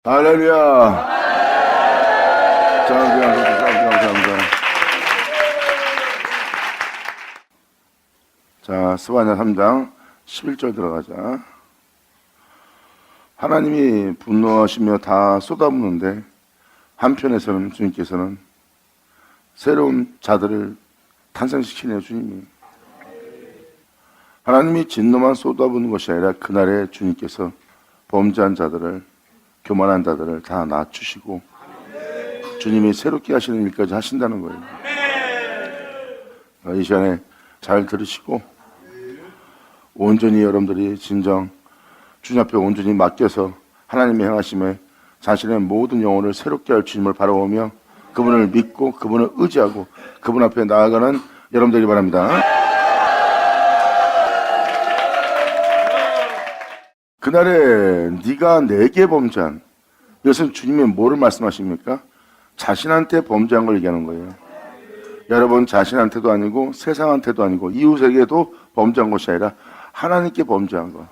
할렐루야. 감사합니다. 자, 스바냐 3장 11절 들어가자. 하나님이 분노하시며 다 쏟아붓는데 한편에서는 주님께서는 새로운 자들을 탄생시키네요. 주님이 하나님이 진노만 쏟아붓는 것이 아니라 그날에 주님께서 범죄한 자들을, 교만한 자들을 다 낮추시고 주님이 새롭게 하시는 일까지 하신다는 거예요. 이 시간에 잘 들으시고 온전히 여러분들이 진정 주님 앞에 온전히 맡겨서 하나님의 행하심에 자신의 모든 영혼을 새롭게 할 주님을 바라보며 그분을 믿고 그분을 의지하고 그분 앞에 나아가는 여러분들이 바랍니다. 그날에 네가 내게 범죄한, 이것은 주님이 뭐를 말씀하십니까? 자신한테 범죄한 걸 얘기하는 거예요. 여러분, 자신한테도 아니고 세상한테도 아니고 이웃에게도 범죄한 것이 아니라 하나님께 범죄한 것.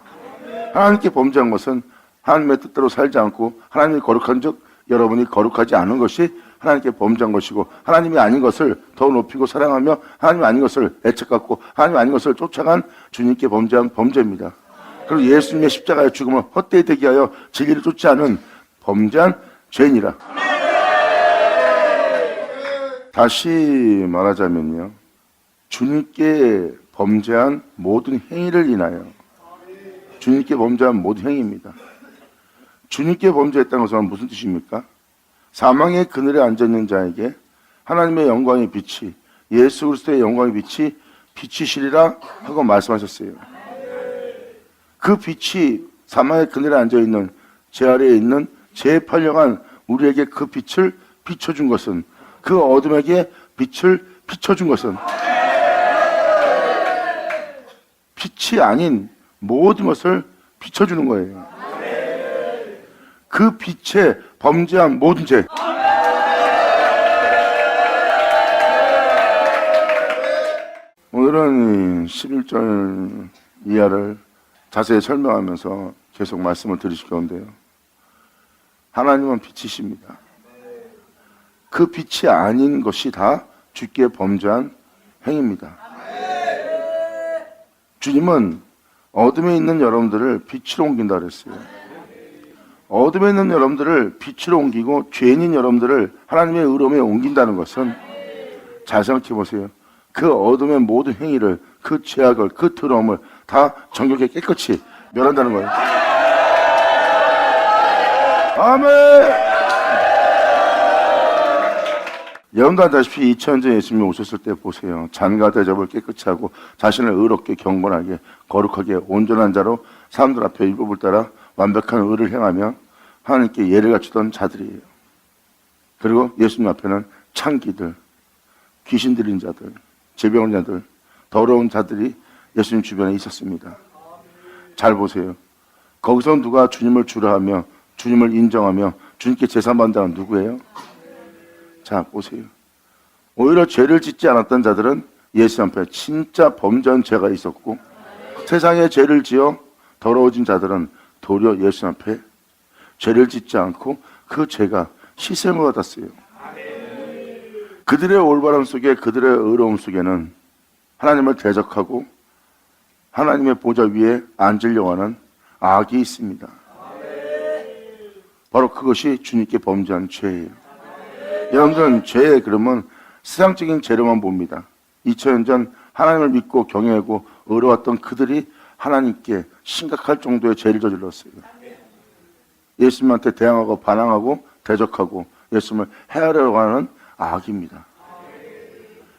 하나님께 범죄한 것은 하나님의 뜻대로 살지 않고 하나님이 거룩한 즉 여러분이 거룩하지 않은 것이 하나님께 범죄한 것이고, 하나님이 아닌 것을 더 높이고 사랑하며 하나님이 아닌 것을 애착갖고 하나님이 아닌 것을 쫓아간 주님께 범죄한 범죄입니다. 그리고 예수님의 십자가의 죽음을 헛되이 되게 하여 진리를 쫓지 않은 범죄한 죄인이라. 다시 말하자면요, 주님께 범죄한 모든 행위를 인하여, 주님께 범죄한 모든 행위입니다. 주님께 범죄했다는 것은 무슨 뜻입니까? 사망의 그늘에 앉아있는 자에게 하나님의 영광의 빛이, 예수 그리스도의 영광의 빛이 비치시리라 하고 말씀하셨어요. 그 빛이 사망의 그늘에 앉아있는 제 아래에 있는 제8령한 우리에게 그 빛을 비춰준 것은, 그 어둠에게 빛을 비춰준 것은 빛이 아닌 모든 것을 비춰주는 거예요. 그 빛에 범죄한 모든 죄, 오늘은 11절 이하를 자세히 설명하면서 계속 말씀을 드리실 건데요, 하나님은 빛이십니다. 그 빛이 아닌 것이 다 주께 범죄한 행위입니다. 주님은 어둠에 있는 여러분들을 빛으로 옮긴다 그랬어요. 어둠에 있는 여러분들을 빛으로 옮기고 죄인인 여러분들을 하나님의 의로움에 옮긴다는 것은, 잘 생각해 보세요. 그 어둠의 모든 행위를, 그 죄악을, 그 더러움을 다 정결하게 깨끗이 멸한다는 거예요. 아멘. 여러분도 아다시피 2000년 예수님이 오셨을 때 보세요. 잔과 대접을 깨끗이 하고 자신을 의롭게 경건하게 거룩하게 온전한 자로 사람들 앞에 율법을 따라 완벽한 의를 행하며 하나님께 예를 갖추던 자들이에요. 그리고 예수님 앞에는 창기들, 귀신 들린 자들, 질병 자들, 더러운 자들이 예수님 주변에 있었습니다. 잘 보세요. 거기서 누가 주님을 주라 하며 주님을 인정하며 주님께 제사받는 자는 누구예요? 자, 보세요. 오히려 죄를 짓지 않았던 자들은 예수 앞에 진짜 범죄한 죄가 있었고, 세상에 죄를 지어 더러워진 자들은 도리어 예수 앞에 죄를 짓지 않고 그 죄가 희생을 받았어요. 그들의 올바름 속에, 그들의 의로움 속에는 하나님을 대적하고 하나님의 보좌 위에 앉으려고 하는 악이 있습니다. 바로 그것이 주님께 범죄한 죄예요. 여러분들은 죄에 그러면 세상적인 죄로만 봅니다. 2000년 전 하나님을 믿고 경외하고 의로웠던 그들이 하나님께 심각할 정도의 죄를 저질렀어요. 예수님한테 대항하고 반항하고 대적하고 예수님을 해하려고 하는 악입니다.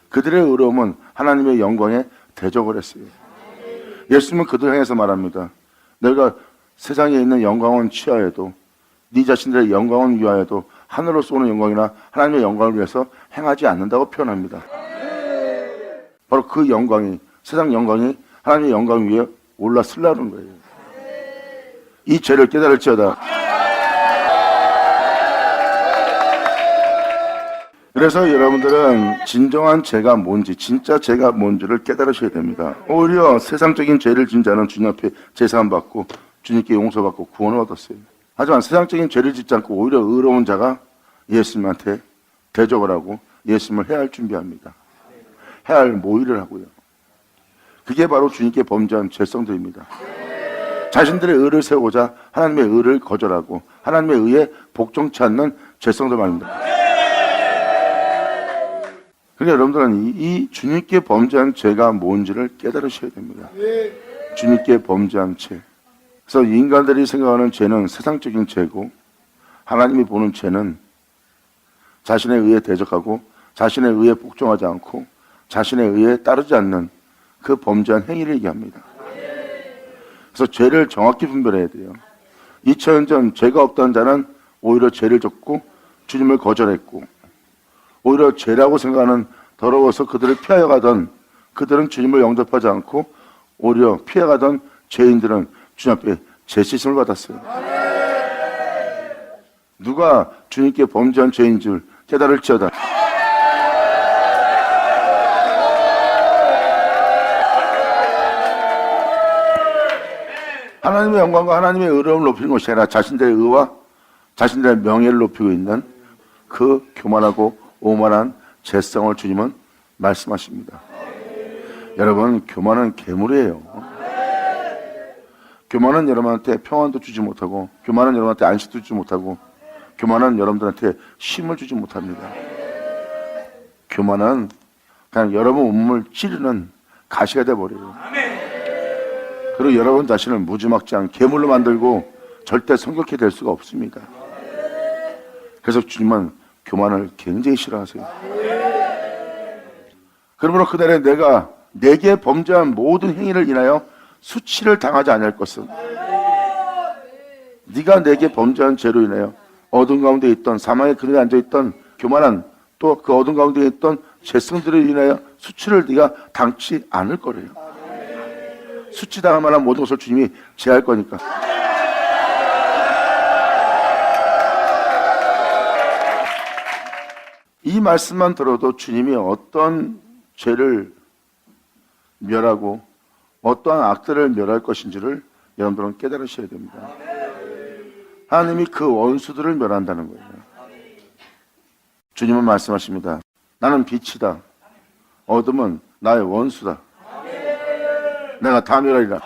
그들의 의로움은 하나님의 영광에 대적을 했어요. 예수님은 그들을 향해서 말합니다. 내가 세상에 있는 영광은 취하여도 네 자신들의 영광은 위하여도 하늘로서 오는 영광이나 하나님의 영광을 위해서 행하지 않는다고 표현합니다. 바로 그 영광이, 세상 영광이 하나님의 영광 위에 올라서려는 거예요. 이 죄를 깨달을지어다. 그래서 여러분들은 진정한 죄가 뭔지, 진짜 죄가 뭔지를 깨달으셔야 됩니다. 오히려 세상적인 죄를 진 자는 주님 앞에 제사함 받고 주님께 용서받고 구원을 얻었어요. 하지만 세상적인 죄를 짓지 않고 오히려 의로운 자가 예수님한테 대적을 하고 예수님을 해할 준비합니다. 해할 모의를 하고요. 그게 바로 주님께 범죄한 죄성들입니다. 자신들의 의를 세우고자 하나님의 의를 거절하고 하나님의 의에 복종치 않는 죄성들 말입니다. 그러니까 여러분들은 이 주님께 범죄한 죄가 뭔지를 깨달으셔야 됩니다. 주님께 범죄한 죄. 그래서 인간들이 생각하는 죄는 세상적인 죄고 하나님이 보는 죄는 자신의 의에 대적하고 자신의 의에 복종하지 않고 자신의 의에 따르지 않는 그 범죄한 행위를 얘기합니다. 그래서 죄를 정확히 분별해야 돼요. 2000년 전 죄가 없던 자는 오히려 죄를 졌고 주님을 거절했고 오히려 죄라고 생각하는 더러워서 그들을 피하여 가던 그들은 주님을 영접하지 않고 오히려 피해가던 죄인들은 주님 앞에 죄씻음을 받았어요. 누가 주님께 범죄한 죄인 줄 깨달을지어다. 하나님의 영광과 하나님의 의로움을 높이는 것이 아니라 자신들의 의와 자신들의 명예를 높이고 있는 그 교만하고 오만한 죄성을 주님은 말씀하십니다. 여러분, 교만은 괴물이에요. 교만은 여러분한테 평안도 주지 못하고 교만은 여러분한테 안식도 주지 못하고 교만은 여러분들한테 쉼을 주지 못합니다. 교만은 그냥 여러분 온몸을 찌르는 가시가 돼버려요. 그리고 여러분 자신을 무지막지한 괴물로 만들고 절대 성격해 될 수가 없습니다. 그래서 주님은 교만을 굉장히 싫어하세요. 그러므로 그날에 내가 내게 범죄한 모든 행위를 인하여 수치를 당하지 아니할 것은 네가 내게 범죄한 죄로 인하여 어둠 가운데 있던 사망의 그늘에 앉아있던 교만한 또 그 어둠 가운데 있던 죄성들을 인하여 수치를 네가 당치 않을 거래요. 수치 당할 만한 모든 것을 주님이 제할 거니까. 이 말씀만 들어도 주님이 어떤 죄를 멸하고 어떠한 악들을 멸할 것인지를 여러분들은 깨달으셔야 됩니다. 하나님이 그 원수들을 멸한다는 거예요. 주님은 말씀하십니다. 나는 빛이다. 어둠은 나의 원수다. 내가 다 멸하리라.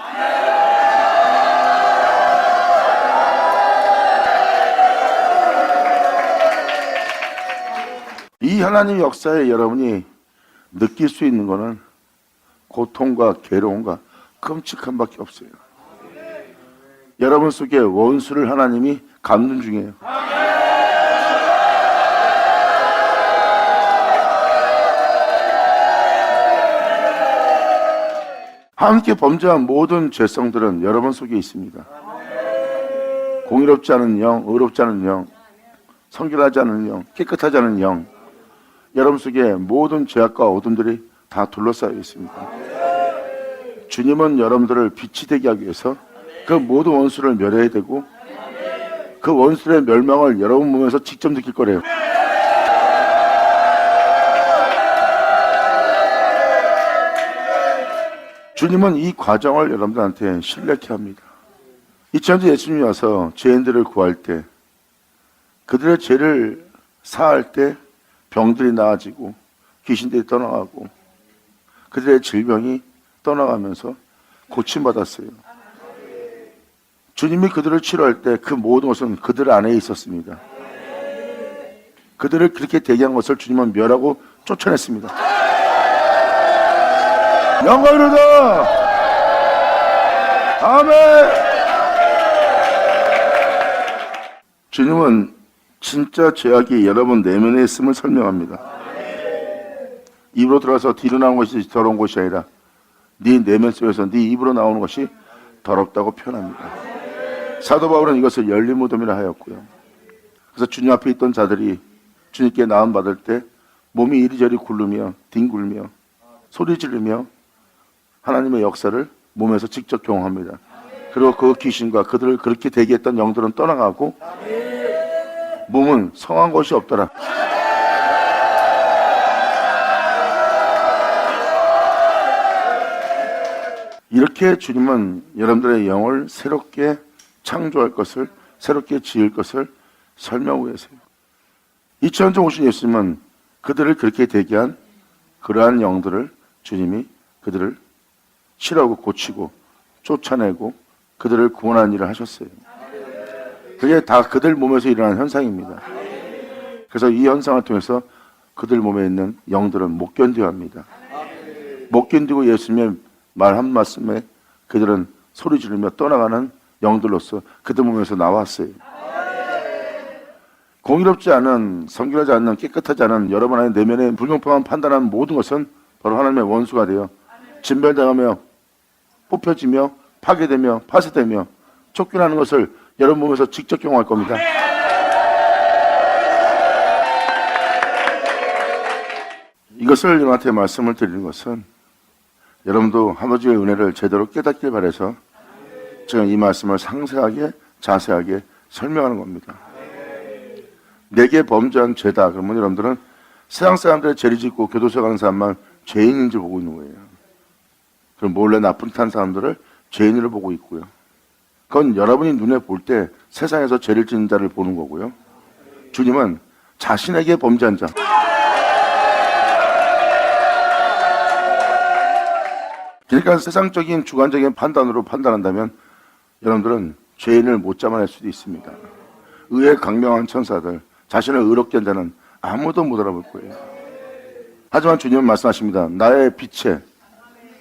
이 하나님 역사에 여러분이 느낄 수 있는 것은 고통과 괴로움과 끔찍한 밖에 없어요. 여러분 속에 원수를 하나님이 감는 중이에요. 함께 범죄한 모든 죄성들은 여러분 속에 있습니다. 공의롭지 않은 영, 의롭지 않은 영, 성결하지 않은 영, 깨끗하지 않은 영, 여러분 속에 모든 죄악과 어둠들이 다 둘러싸여 있습니다. 주님은 여러분들을 빛이 되게 하기 위해서 그 모든 원수를 멸해야 되고 그 원수의 멸망을 여러분 몸에서 직접 느낄 거래요. 주님은 이 과정을 여러분들한테 신뢰케 합니다. 2000년 예수님이 와서 죄인들을 구할 때 그들의 죄를 사할 때 병들이 나아지고 귀신들이 떠나가고 그들의 질병이 떠나가면서 고침받았어요. 주님이 그들을 치료할 때 그 모든 것은 그들 안에 있었습니다. 그들을 그렇게 대기한 것을 주님은 멸하고 쫓아냈습니다. 영광이로다. 아멘. 주님은 진짜 죄악이 여러분 내면에 있음을 설명합니다. 입으로 들어가서 뒤로 나오는 것이 더러운 것이 아니라 네 내면 속에서 네 입으로 나오는 것이 더럽다고 표현합니다. 사도 바울은 이것을 열린 무덤이라 하였고요. 그래서 주님 앞에 있던 자들이 주님께 나음 받을 때 몸이 이리저리 굴르며 뒹굴며 소리 지르며 하나님의 역사를 몸에서 직접 경험합니다. 그리고 그 귀신과 그들을 그렇게 대기했던 영들은 떠나가고 몸은 성한 것이 없더라. 이렇게 주님은 여러분들의 영을 새롭게 창조할 것을 새롭게 지을 것을 설명하고 계세요. 2000년 전 오신 예수님은 그들을 그렇게 대기한 그러한 영들을 주님이 그들을 치료하고 고치고 쫓아내고 그들을 구원하는 일을 하셨어요. 그게 다 그들 몸에서 일어나는 현상입니다. 그래서 이 현상을 통해서 그들 몸에 있는 영들은 못 견뎌야 합니다. 못 견디고 예수님의 말 한 말씀에 그들은 소리 지르며 떠나가는 영들로서 그들 몸에서 나왔어요. 공의롭지 않은, 성결하지 않는, 깨끗하지 않은 여러분 안에 내면에 불공평한 판단하는 모든 것은 바로 하나님의 원수가 되어 진멸당하며 뽑혀지며 파괴되며 파쇄되며 쫓겨나는 것을 여러분 몸에서 직접 경험할 겁니다. 이것을 여러분한테 말씀을 드리는 것은 여러분도 아버지의 은혜를 제대로 깨닫길 바라서 제가 이 말씀을 상세하게 자세하게 설명하는 겁니다. 내게 범죄한 죄다 그러면 여러분들은 세상 사람들의 죄를 짓고 교도소에 가는 사람만 죄인인 줄 보고 있는 거예요. 그럼 몰래 나쁜 짓 한 사람들을 죄인으로 보고 있고요. 그건 여러분이 눈에 볼 때 세상에서 죄를 짓는 자를 보는 거고요. 주님은 자신에게 범죄한 자, 그러니까 세상적인 주관적인 판단으로 판단한다면 여러분들은 죄인을 못 잡아낼 수도 있습니다. 의의 강명한 천사들, 자신을 의롭게 한 자는 아무도 못 알아볼 거예요. 하지만 주님은 말씀하십니다. 나의 빛에,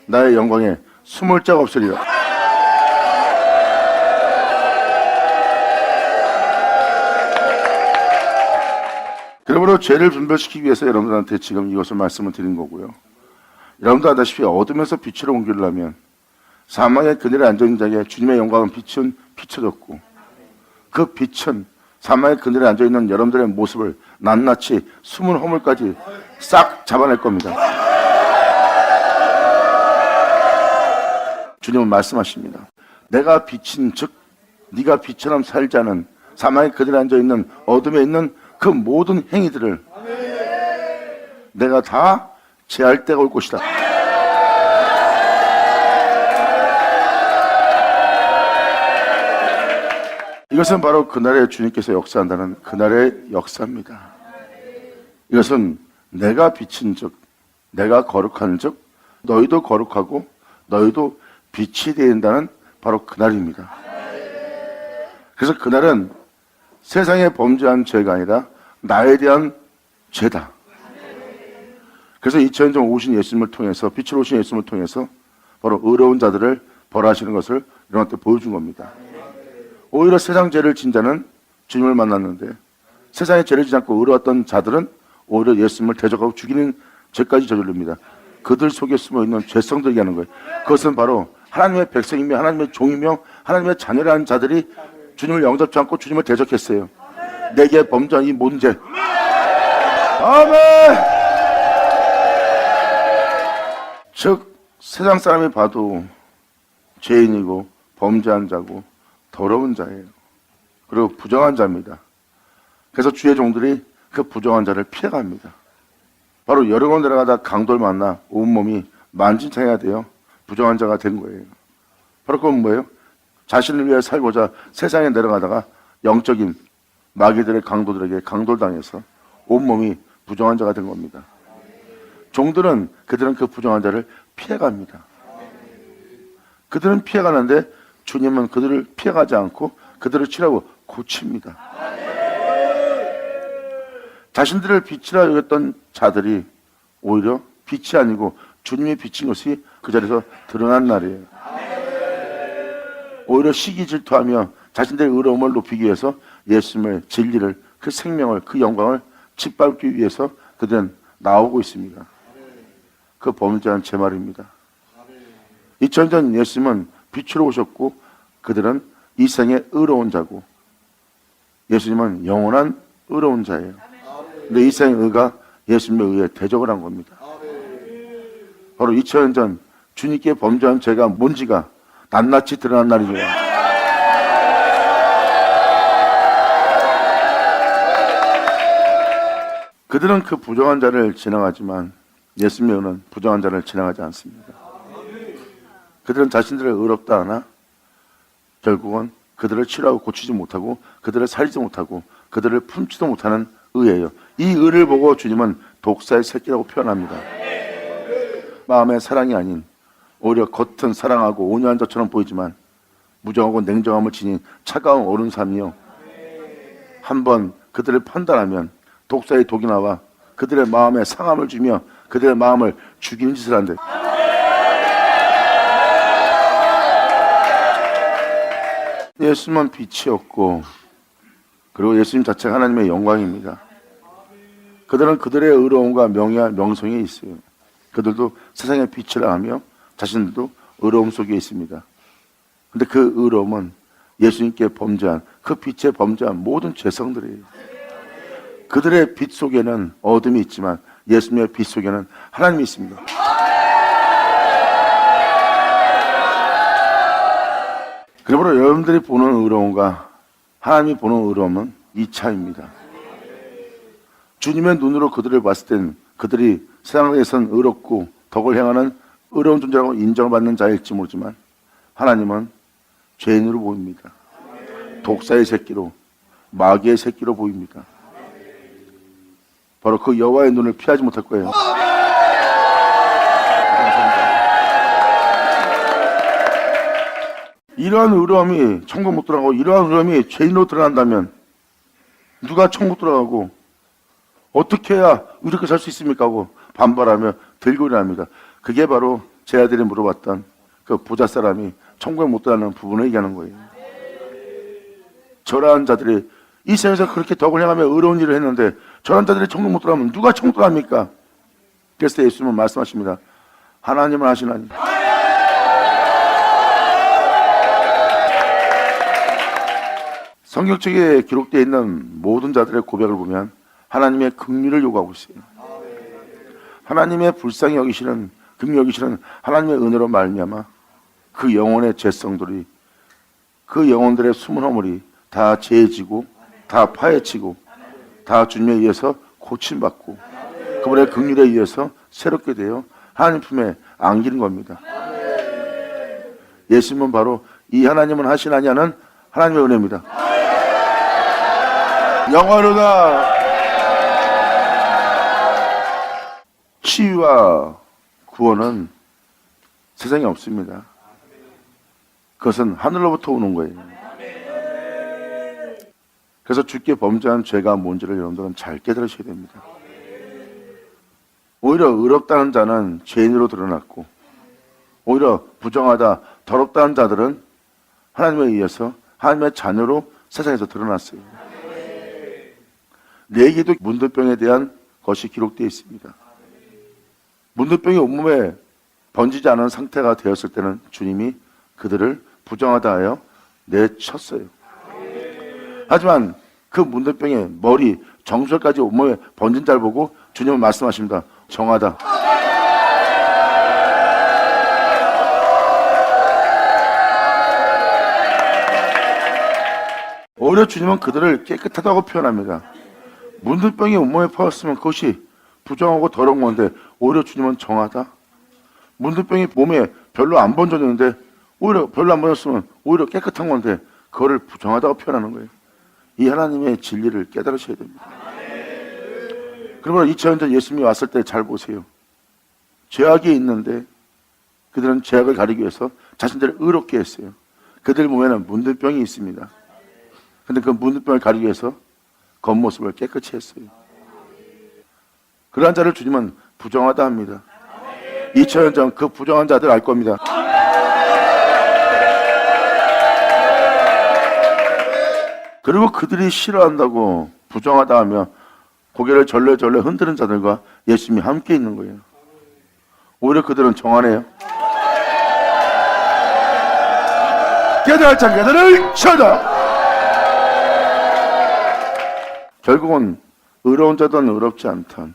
나의 영광에 숨을 자가 없으리라. 그러므로 죄를 분별시키기 위해서 여러분들한테 지금 이것을 말씀을 드린 거고요. 여러분도 아다시피 어둠에서 빛으로 옮기려면 사망의 그늘에 앉아있는 자에게 주님의 영광은 빛은 비춰졌고 그 빛은 사망의 그늘에 앉아있는 여러분들의 모습을 낱낱이 숨은 허물까지 싹 잡아낼 겁니다. 주님은 말씀하십니다. 내가 빛인 즉 네가 빛처럼 살자는 사망의 그늘에 앉아있는 어둠에 있는 그 모든 행위들을 내가 다 제할 때가 올 것이다. 이것은 바로 그날에 주님께서 역사한다는 그날의 역사입니다. 이것은 내가 빛인 즉 내가 거룩한 즉 너희도 거룩하고 너희도 빛이 된다는 바로 그날입니다. 그래서 그날은 세상에 범죄한 죄가 아니라 나에 대한 죄다. 그래서 2000년 전 오신 예수님을 통해서 빛으로 오신 예수님을 통해서 바로 의로운 자들을 벌하시는 것을 여러분한테 보여준 겁니다. 오히려 세상 죄를 진 자는 주님을 만났는데 세상의 죄를 지지 않고 의로웠던 자들은 오히려 예수님을 대적하고 죽이는 죄까지 저지릅니다. 그들 속에 숨어있는 죄성들이 하는 거예요. 그것은 바로 하나님의 백성이며 하나님의 종이며 하나님의 자녀라는 자들이 주님을 영접지 않고 주님을 대적했어요. 내게 범죄한 이 모든 죄. 아멘. 즉 세상 사람이 봐도 죄인이고 범죄한 자고 더러운 자예요. 그리고 부정한 자입니다. 그래서 주의 종들이 그 부정한 자를 피해갑니다. 바로 여러 번 내려가다 강도를 만나 온몸이 만진창이가 되어 부정한 자가 된 거예요. 바로 그건 뭐예요? 자신을 위해 살고자 세상에 내려가다가 영적인 마귀들의 강도들에게 강도를 당해서 온몸이 부정한 자가 된 겁니다. 종들은 그들은 그 부정한 자를 피해갑니다. 그들은 피해가는데 주님은 그들을 피해가지 않고 그들을 치라고 고칩니다. 자신들을 빛이라 여겼던 자들이 오히려 빛이 아니고 주님이 비친 것이 그 자리에서 드러난 날이에요. 오히려 시기 질투하며 자신들의 의로움을 높이기 위해서 예수님의 진리를, 그 생명을, 그 영광을 짓밟기 위해서 그들은 나오고 있습니다. 그 범죄한 제 말입니다. 2000년 전 예수님은 빛으로 오셨고 그들은 이 생의 의로운 자고 예수님은 영원한 의로운 자예요. 근데 이 생의 의가 예수님에 의해 대적을 한 겁니다. 바로 2000년 전 주님께 범죄한 죄가 뭔지가 낱낱이 드러난 날이죠. 그들은 그 부정한 자를 지나가지만 예수님의 의는 부정한 자를 지나가지 않습니다. 그들은 자신들을 의롭다 하나 결국은 그들을 치료하고 고치지 못하고 그들을 살리지 못하고 그들을 품지도 못하는 의예요. 이 의를 보고 주님은 독사의 새끼라고 표현합니다. 마음의 사랑이 아닌 오히려 겉은 사랑하고 온유한 자처럼 보이지만 무정하고 냉정함을 지닌 차가운 어른 삶이요. 한번 그들을 판단하면 독사의 독이 나와 그들의 마음에 상함을 주며 그들의 마음을 죽이는 짓을 한대. 예수님은 빛이었고 그리고 예수님 자체가 하나님의 영광입니다. 그들은 그들의 의로움과 명예와 명성에 있어요. 그들도 세상의 빛을 하며 자신들도 의로움 속에 있습니다. 근데 그 의로움은 예수님께 범죄한 그 빛에 범죄한 모든 죄성들이에요. 그들의 빛 속에는 어둠이 있지만 예수님의 빛 속에는 하나님이 있습니다. 그러므로 여러분들이 보는 의로움과 하나님이 보는 의로움은 2차입니다. 주님의 눈으로 그들을 봤을 땐 그들이 세상에선 의롭고 덕을 행하는 의로운 존재라고 인정을 받는 자일지 모르지만 하나님은 죄인으로 보입니다. 독사의 새끼로, 마귀의 새끼로 보입니다. 바로 그 여호와의 눈을 피하지 못할 거예요. 이러한 의로움이 천국 못 들어가고 이러한 의로움이 죄인으로 드러난다면 누가 천국 들어가고 어떻게 해야 이렇게 살 수 있습니까 하고 반발하며 들고 일어납니다. 그게 바로 제 아들이 물어봤던 그 부자 사람이 천국에 못 들어가는 부분을 얘기하는 거예요. 저러한 자들이 이 세상에서 그렇게 덕을 행하며 의로운 일을 했는데 저러한 자들이 천국 못 들어가면 누가 천국 들어갑니까? 그래서 예수님은 말씀하십니다. 하나님은 하시나니 성경책에 기록되어 있는 모든 자들의 고백을 보면 하나님의 긍휼을 요구하고 있어요. 하나님의 불쌍히 여기시는 긍휼히 여기시는 하나님의 은혜로 말미암아 그 영혼의 죄성들이 그 영혼들의 숨은 허물이 다 제해지고 다 파헤치고 다 주님에 의해서 고침받고 그분의 긍휼에 의해서 새롭게 되어 하나님 품에 안기는 겁니다. 예수님은 바로 이 하나님은 하시나니 하는 하나님의 은혜입니다. 영원하다. 치유와 구원은 세상에 없습니다. 그것은 하늘로부터 오는 거예요. 그래서 주께 범죄한 죄가 뭔지를 여러분들은 잘 깨달으셔야 됩니다. 오히려 의롭다는 자는 죄인으로 드러났고 오히려 부정하다, 더럽다는 자들은 하나님에 의해서 하나님의 자녀로 세상에서 드러났어요. 내게도 문둥병에 대한 것이 기록되어 있습니다. 문둥병이 온몸에 번지지 않은 상태가 되었을 때는 주님이 그들을 부정하다 하여 내쳤어요. 하지만 그 문둥병의 머리, 정수까지 온몸에 번진 자를 보고 주님은 말씀하십니다. 정하다. 오히려 주님은 그들을 깨끗하다고 표현합니다. 문둥병이 온몸에 퍼졌으면 그것이 부정하고 더러운 건데 오히려 주님은 정하다. 문둥병이 몸에 별로 안 번졌는데 오히려 별로 안 번졌으면 오히려 깨끗한 건데 그거를 부정하다고 표현하는 거예요. 이 하나님의 진리를 깨달으셔야 됩니다. 그러므로 2000년 전 예수님이 왔을 때 잘 보세요. 죄악이 있는데 그들은 죄악을 가리기 위해서 자신들을 의롭게 했어요. 그들 몸에는 문둥병이 있습니다. 근데 그 문둥병을 가리기 위해서 겉모습을 깨끗이 했어요. 그러한 자를 주님은 부정하다 합니다. 2000년 전 그 부정한 자들 알 겁니다. 그리고 그들이 싫어한다고 부정하다 하며 고개를 절레절레 흔드는 자들과 예수님이 함께 있는 거예요. 오히려 그들은 정하네요. 깨달을 자 깨달을 쳐다. 결국은 의로운 자든 의롭지 않던,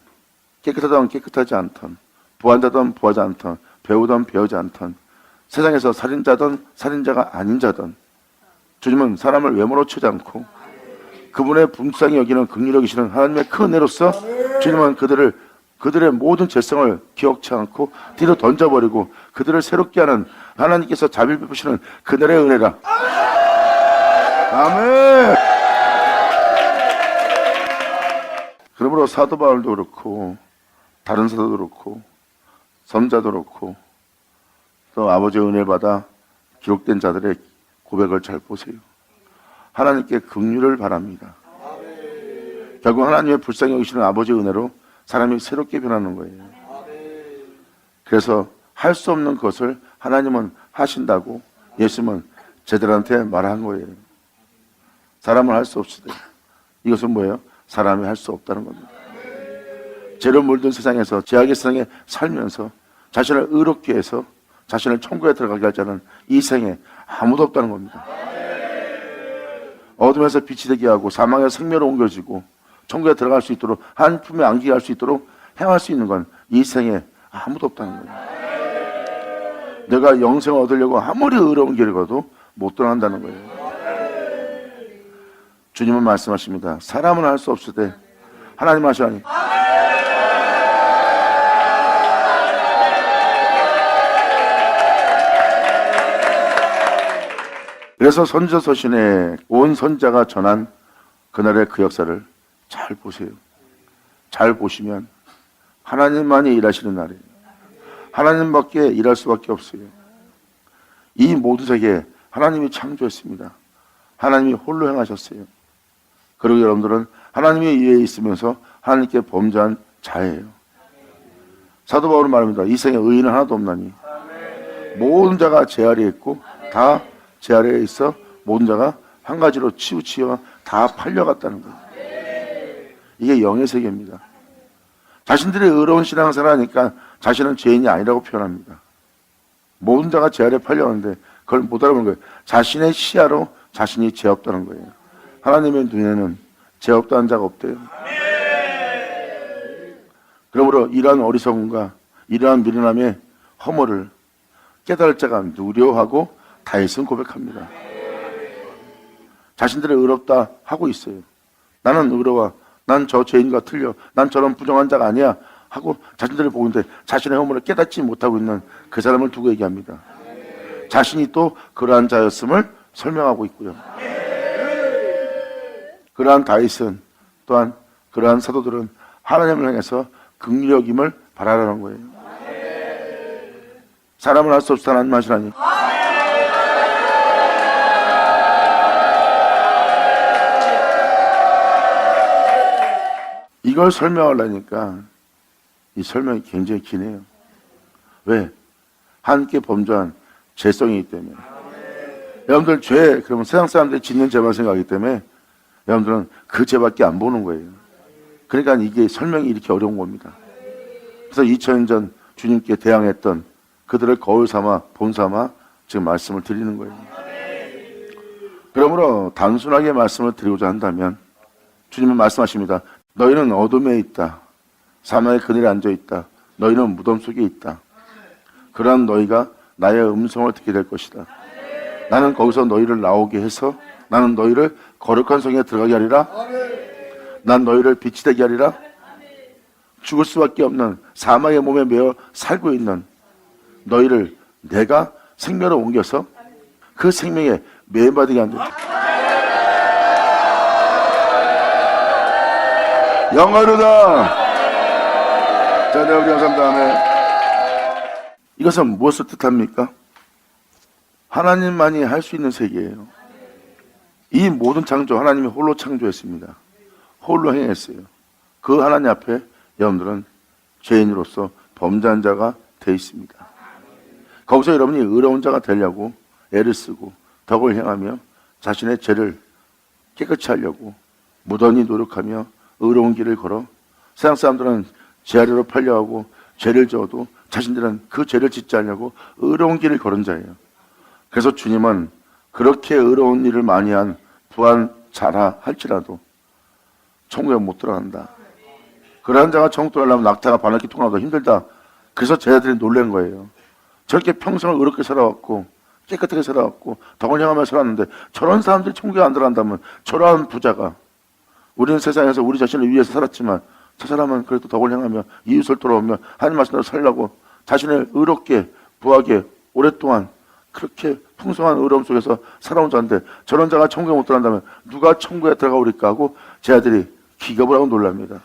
깨끗하든 깨끗하지 않던, 부한자든 부하지 않던, 배우든 배우지 않던, 세상에서 살인자든 살인자가 아닌 자든 주님은 사람을 외모로 치지 않고 그분의 불쌍히 여기는 긍휼히 여기시는 하나님의 큰 은혜로서 주님은 그들의 모든 죄성을 기억치 않고 뒤로 던져버리고 그들을 새롭게 하는 하나님께서 자비를 베푸시는 그날의 은혜라. 아멘. 그러므로 사도 바울도 그렇고 다른 사도도 그렇고 선자도 그렇고 또 아버지의 은혜를 받아 기록된 자들의 고백을 잘 보세요. 하나님께 긍휼을 바랍니다. 결국 하나님의 불쌍히 여기시는 아버지의 은혜로 사람이 새롭게 변하는 거예요. 그래서 할 수 없는 것을 하나님은 하신다고 예수님은 제자들한테 말한 거예요. 사람은 할 수 없으되 이것은 뭐예요? 사람이 할 수 없다는 겁니다. 죄로 물든 세상에서 죄악의 세상에 살면서 자신을 의롭게 해서 자신을 천국에 들어가게 할 자는 이 생에 아무도 없다는 겁니다. 어둠에서 빛이 되게 하고 사망에서 생명으로 옮겨지고 천국에 들어갈 수 있도록 한 품에 안기게 할 수 있도록 행할 수 있는 건 이 생에 아무도 없다는 거예요. 내가 영생을 얻으려고 아무리 의로운 길을 가도 못 떠난다는 거예요. 주님은 말씀하십니다. 사람은 할 수 없으되 하나님 하시라니. 그래서 선지서신에 온 선자가 전한 그날의 그 역사를 잘 보세요. 잘 보시면 하나님만이 일하시는 날이에요. 하나님밖에 일할 수밖에 없어요. 이 모든 세계 하나님이 창조했습니다. 하나님이 홀로 행하셨어요. 그리고 여러분들은 하나님의 위에 있으면서 하나님께 범죄한 자예요. 사도 바울은 말합니다. 이 생에 의인은 하나도 없나니 모든 자가 죄 아래에 있고 다 죄 아래에 있어 모든 자가 한 가지로 치우치어 다 팔려갔다는 거예요. 이게 영의 세계입니다. 자신들의 의로운 신앙생활을 하니까 자신은 죄인이 아니라고 표현합니다. 모든 자가 죄 아래에 팔려갔는데 그걸 못 알아보는 거예요. 자신의 시야로 자신이 죄 없다는 거예요. 하나님의 눈에는 죄 없다는 자가 없대요. 그러므로 이러한 어리석음과 이러한 미련함의 허물을 깨달을 자가 누려하고 다윗은 고백합니다. 자신들의 의롭다 하고 있어요. 나는 의로워. 난 저 죄인과 틀려. 난 저런 부정한 자가 아니야. 하고 자신들을 보고 있는데 자신의 허물을 깨닫지 못하고 있는 그 사람을 두고 얘기합니다. 자신이 또 그러한 자였음을 설명하고 있고요. 그러한 다윗은 또한 그러한 사도들은 하나님을 향해서 긍휼히 여김을 바라라는 거예요. 사람은 할 수 없어 하나님 하시라니. 이걸 설명하려니까 이 설명이 굉장히 기네요. 왜? 함께 범죄한 죄성이기 때문에. 여러분들 죄, 그러면 세상 사람들이 짓는 죄만 생각하기 때문에 여러분들은 그 죄밖에 안 보는 거예요. 그러니까 이게 설명이 이렇게 어려운 겁니다. 그래서 2000년 전 주님께 대항했던 그들을 거울 삼아 본 삼아 지금 말씀을 드리는 거예요. 그러므로 단순하게 말씀을 드리고자 한다면 주님은 말씀하십니다. 너희는 어둠에 있다. 사망의 그늘에 앉아 있다. 너희는 무덤 속에 있다. 그러한 너희가 나의 음성을 듣게 될 것이다. 나는 거기서 너희를 나오게 해서 나는 너희를 거룩한 성에 들어가게 하리라. 난 너희를 빛이 되게 하리라. 죽을 수밖에 없는 사망의 몸에 매어 살고 있는 너희를 내가 생명으로 옮겨서 그 생명에 매받게 한다. 영어로다. 자, 네, 우리 영상 다음에 이것은 무엇을 뜻합니까? 하나님만이 할 수 있는 세계예요. 이 모든 창조 하나님이 홀로 창조했습니다. 홀로 행했어요. 그 하나님 앞에 여러분들은 죄인으로서 범죄한 자가 되어 있습니다. 거기서 여러분이 의로운 자가 되려고 애를 쓰고 덕을 행하며 자신의 죄를 깨끗이 하려고 무던히 노력하며 의로운 길을 걸어 세상 사람들은 죄 아래로 팔려가고 죄를 져도 자신들은 그 죄를 짓지 않으려고 의로운 길을 걸은 자예요. 그래서 주님은 그렇게 의로운 일을 많이 한 부한 자라 할지라도 천국에 못 들어간다. 그러한 자가 천국 들어가려면 낙타가 바늘기 통하기도 힘들다. 그래서 제자들이 놀란 거예요. 저렇게 평생을 의롭게 살아왔고 깨끗하게 살아왔고 덕을 행하며 살았는데 저런 사람들이 천국에 안 들어간다면 저러한 부자가 우리는 세상에서 우리 자신을 위해서 살았지만 저 사람은 그래도 덕을 행하며 이웃을 돌아오며 하나님 말씀대로 살려고 자신을 의롭게 부하게 오랫동안 그렇게 풍성한 의로움 속에서 살아온 자인데 저런 자가 천국에 못 들어간다면 누가 천국에 들어가오리까 하고 제 아들이 기겁을 하고 놀랍니다.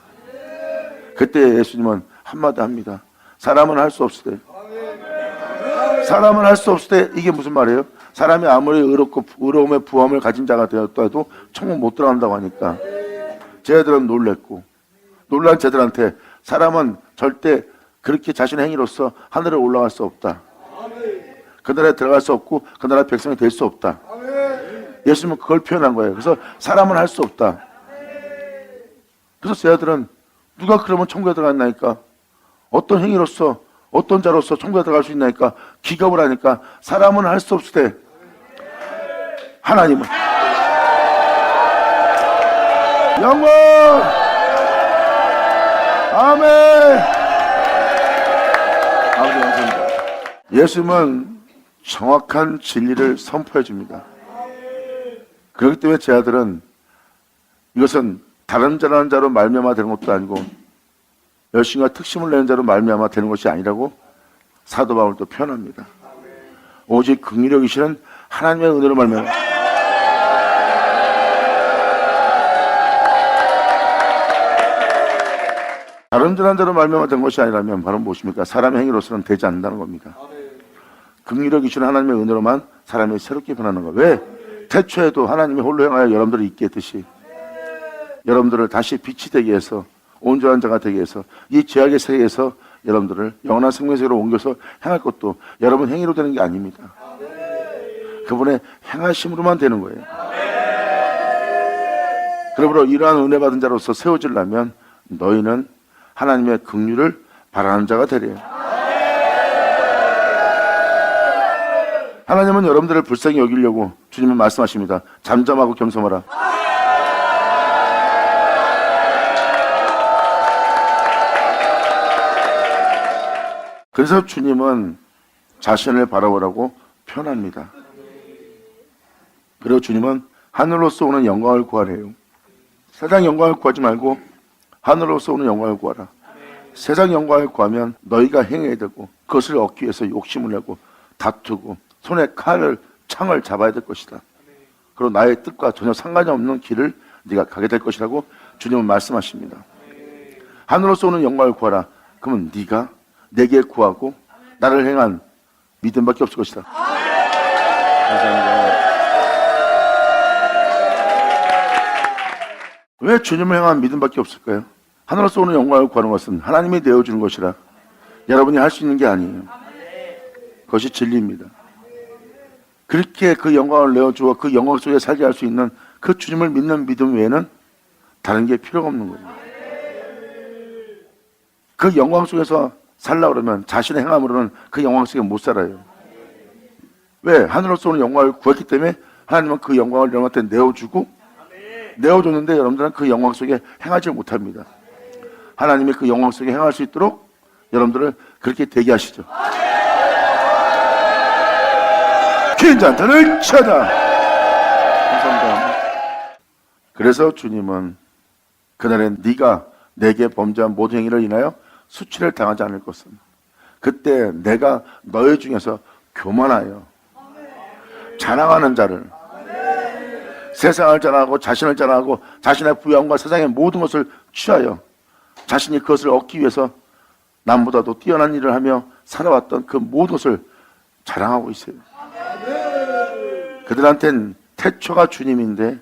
그때 예수님은 한마디 합니다. 사람은 할 수 없을 때, 사람은 할 수 없을 때, 이게 무슨 말이에요? 사람이 아무리 의롭고 의로움의 부함을 가진 자가 되었다도 천국 못 들어간다고 하니까 제 아들은 놀랬고, 놀란 제들한테 사람은 절대 그렇게 자신의 행위로서 하늘에 올라갈 수 없다. 그 나라에 들어갈 수 없고 그 나라의 백성이 될 수 없다. 예수님은 그걸 표현한 거예요. 그래서 사람은 할 수 없다. 그래서 제 아들은 누가 그러면 천국에 들어갔나니까, 어떤 행위로서 어떤 자로서 천국에 들어갈 수 있나니까 기겁을 하니까, 사람은 할 수 없을 때 하나님은 영원 아멘. 아버지 감사합니다. 예수님은 정확한 진리를 선포해 줍니다. 그렇기 때문에 제 아들은 이것은 다른 자라는 자로 말미암아 되는 것도 아니고 열심과 특심을 내는 자로 말미암아 되는 것이 아니라고 사도 바울도 표현합니다. 오직 긍휼력이시는 하나님의 은혜로 말미암아 다른 자라는 자로 말미암아 된 것이 아니라면 바로 무엇입니까? 사람의 행위로서는 되지 않는다는 겁니다. 긍휼력이시는 하나님의 은혜로만 사람이 새롭게 변하는 거. 왜? 태초에도 하나님이 홀로 행하여 여러분들을 있게 했듯이 여러분들을 다시 빛이 되게 해서 온전한 자가 되게 해서 이 죄악의 세계에서 여러분들을 영원한 생명 세계로 옮겨서 행할 것도 여러분 행위로 되는 게 아닙니다. 그분의 행하심으로만 되는 거예요. 그러므로 이러한 은혜 받은 자로서 세워지려면 너희는 하나님의 긍휼을 바라는 자가 되래요. 하나님은 여러분들을 불쌍히 여기려고 주님은 말씀하십니다. 잠잠하고 겸손하라. 그래서 주님은 자신을 바라보라고 표현합니다. 그리고 주님은 하늘로서 오는 영광을 구하래요. 세상 영광을 구하지 말고 하늘로서 오는 영광을 구하라. 세상 영광을 구하면 너희가 행해야 되고 그것을 얻기 위해서 욕심을 내고 다투고 손에 칼을 창을 잡아야 될 것이다. 그리고 나의 뜻과 전혀 상관이 없는 길을 네가 가게 될 것이라고 주님은 말씀하십니다. 하늘로서 오는 영광을 구하라. 그러면 네가 내게 구하고 나를 행한 믿음밖에 없을 것이다. 감사합니다. 왜 주님을 향한 믿음밖에 없을까요? 하늘로서 오는 영광을 구하는 것은 하나님이 내어주는 것이라 여러분이 할 수 있는 게 아니에요. 그것이 진리입니다. 그렇게 그 영광을 내어주어 그 영광 속에 살게 할 수 있는 그 주님을 믿는 믿음 외에는 다른 게 필요가 없는 거예요. 그 영광 속에서 살려고 그러면 자신의 행함으로는 그 영광 속에 못 살아요. 왜? 하늘로서 오는 영광을 구했기 때문에 하나님은 그 영광을 여러분한테 내어주고 내어줬는데 여러분들은 그 영광 속에 행하지 못합니다. 하나님이 그 영광 속에 행할 수 있도록 여러분들을 그렇게 되게 하시죠. 긴잔탄을 쳐다. 감사합니다. 그래서 주님은 그날에 네가 내게 범죄한 모든 행위를 인하여 수치를 당하지 않을 것은 그때 내가 너희 중에서 교만하여 자랑하는 자를 세상을 자랑하고 자신을 자랑하고 자신의 부양과 세상의 모든 것을 취하여 자신이 그것을 얻기 위해서 남보다도 뛰어난 일을 하며 살아왔던 그 모든 것을 자랑하고 있어요. 그들한텐 태초가 주님인데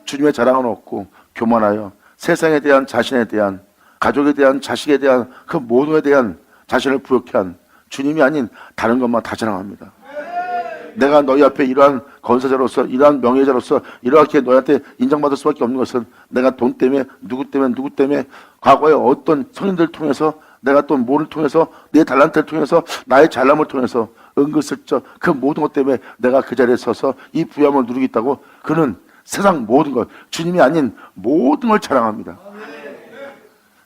주님의 자랑은 없고 교만하여 세상에 대한 자신에 대한 가족에 대한 자식에 대한 그 모든 것에 대한 자신을 부욕해 한 주님이 아닌 다른 것만 다 자랑합니다. 내가 너희 앞에 이러한 건사자로서 이러한 명예자로서 이렇게 너희한테 인정받을 수밖에 없는 것은 내가 돈 때문에 누구 때문에 과거에 어떤 성인들을 통해서 내가 또 뭐를 통해서 내 달란트를 통해서 나의 잘남을 통해서 은근슬쩍 그 모든 것 때문에 내가 그 자리에 서서 이 부여함을 누리고 있다고 그는 세상 모든 것 주님이 아닌 모든 걸 자랑합니다.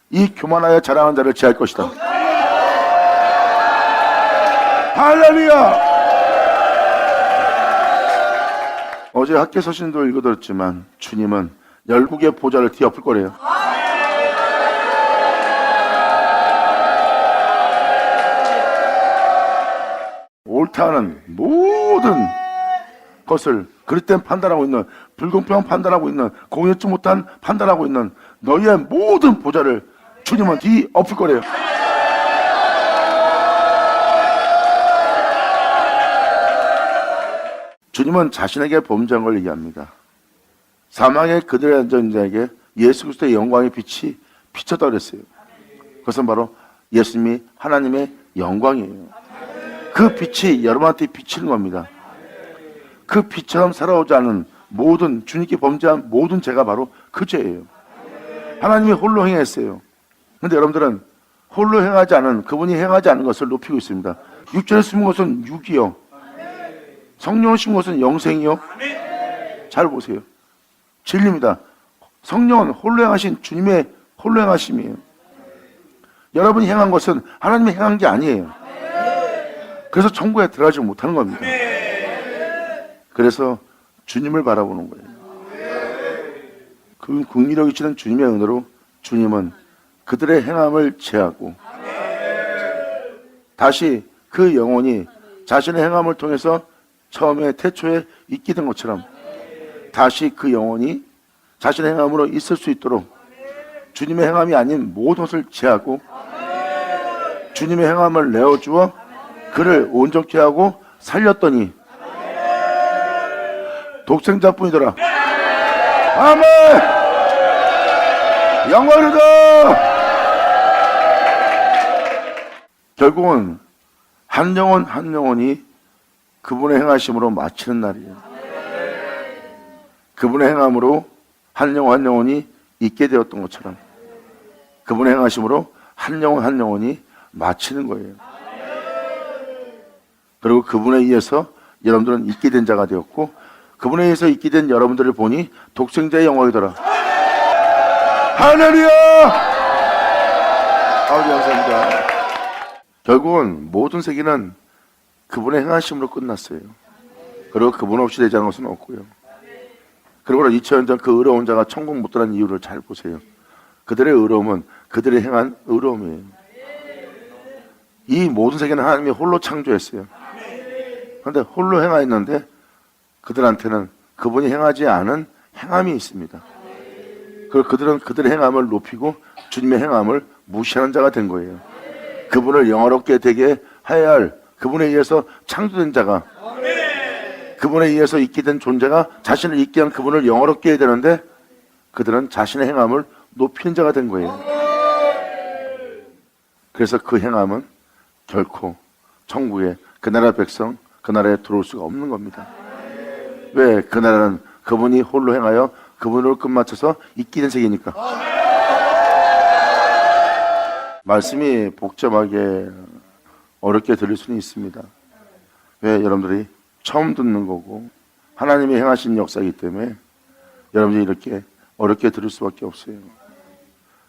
이 교만하여 자랑한 자를 제할 것이다. 할렐루야. 어제 학교 서신도 읽어드렸지만 주님은 열국의 보좌를 뒤엎을 거래요. 옳다 하는 모든 것을 그릇된 판단하고 있는, 불공평한 판단하고 있는, 공의치 못한 판단하고 있는 너희의 모든 보좌를 주님은 뒤엎을 거래요. 주님은 자신에게 범죄한 걸 얘기합니다. 사망의 그들의 앉은 자에게 예수 그리스도의 영광의 빛이 비쳤다고 그랬어요. 그것은 바로 예수님이 하나님의 영광이에요. 그 빛이 여러분한테 비치는 겁니다. 그 빛처럼 살아오지 않은 모든, 주님께 범죄한 모든 죄가 바로 그 죄예요. 하나님이 홀로 행했어요. 그런데 여러분들은 홀로 행하지 않은, 그분이 행하지 않은 것을 높이고 있습니다. 육체를 심은 것은 육이요, 성령을 심은 것은 영생이요. 잘 보세요. 진리입니다. 성령은 홀로 행하신 주님의 홀로 행하심이에요. 여러분이 행한 것은 하나님이 행한 게 아니에요. 그래서 천국에 들어가지 못하는 겁니다. 그래서 주님을 바라보는 거예요. 그 긍휼히 여기시는 주님의 은혜로 주님은 그들의 행함을 제하고 다시 그 영혼이 자신의 행함을 통해서 처음에 태초에 있게 된 것처럼 다시 그 영혼이 자신의 행함으로 있을 수 있도록 주님의 행함이 아닌 모든 것을 제하고 주님의 행함을 내어주어 그를 온전케 하고 살렸더니 독생자뿐이더라. 아멘. 영광이다. 결국은 한 영혼 한 영혼이 그분의 행하심으로 마치는 날이에요. 그분의 행함으로 한 영혼 한 영혼이 있게 되었던 것처럼 그분의 행하심으로 한 영혼 한 영혼이 마치는 거예요. 그리고 그분에 의해서 여러분들은 있게 된 자가 되었고 그분에 의해서 있게 된 여러분들을 보니 독생자의 영광이더라. 할렐루야! 아버지 감사합니다. 결국은 모든 세계는 그분의 행하심으로 끝났어요. 그리고 그분 없이 되지 않은 것은 없고요. 그리고 2000년 전 그 의로운 자가 천국 못 들어간 이유를 잘 보세요. 그들의 의로움은 그들의 행한 의로움이에요. 이 모든 세계는 하나님이 홀로 창조했어요. 그런데 홀로 행하였는데 그들한테는 그분이 행하지 않은 행함이 있습니다. 그리고 그들은 그들의 행함을 높이고 주님의 행함을 무시하는 자가 된 거예요. 그분을 영화롭게 되게 하여야 할 그분에 의해서 창조된 자가 그분에 의해서 있게 된 존재가 자신을 있게 한 그분을 영화롭게 해야 되는데 그들은 자신의 행함을 높이는 자가 된 거예요. 그래서 그 행함은 결코 천국에 그 나라 백성 그 나라에 들어올 수가 없는 겁니다. 왜? 그 나라는 그분이 홀로 행하여 그분으로 끝마쳐서 있게 된 세계니까. 말씀이 복잡하게 어렵게 들릴 수는 있습니다. 왜? 여러분들이 처음 듣는 거고 하나님이 행하신 역사이기 때문에 여러분들이 이렇게 어렵게 들을 수밖에 없어요.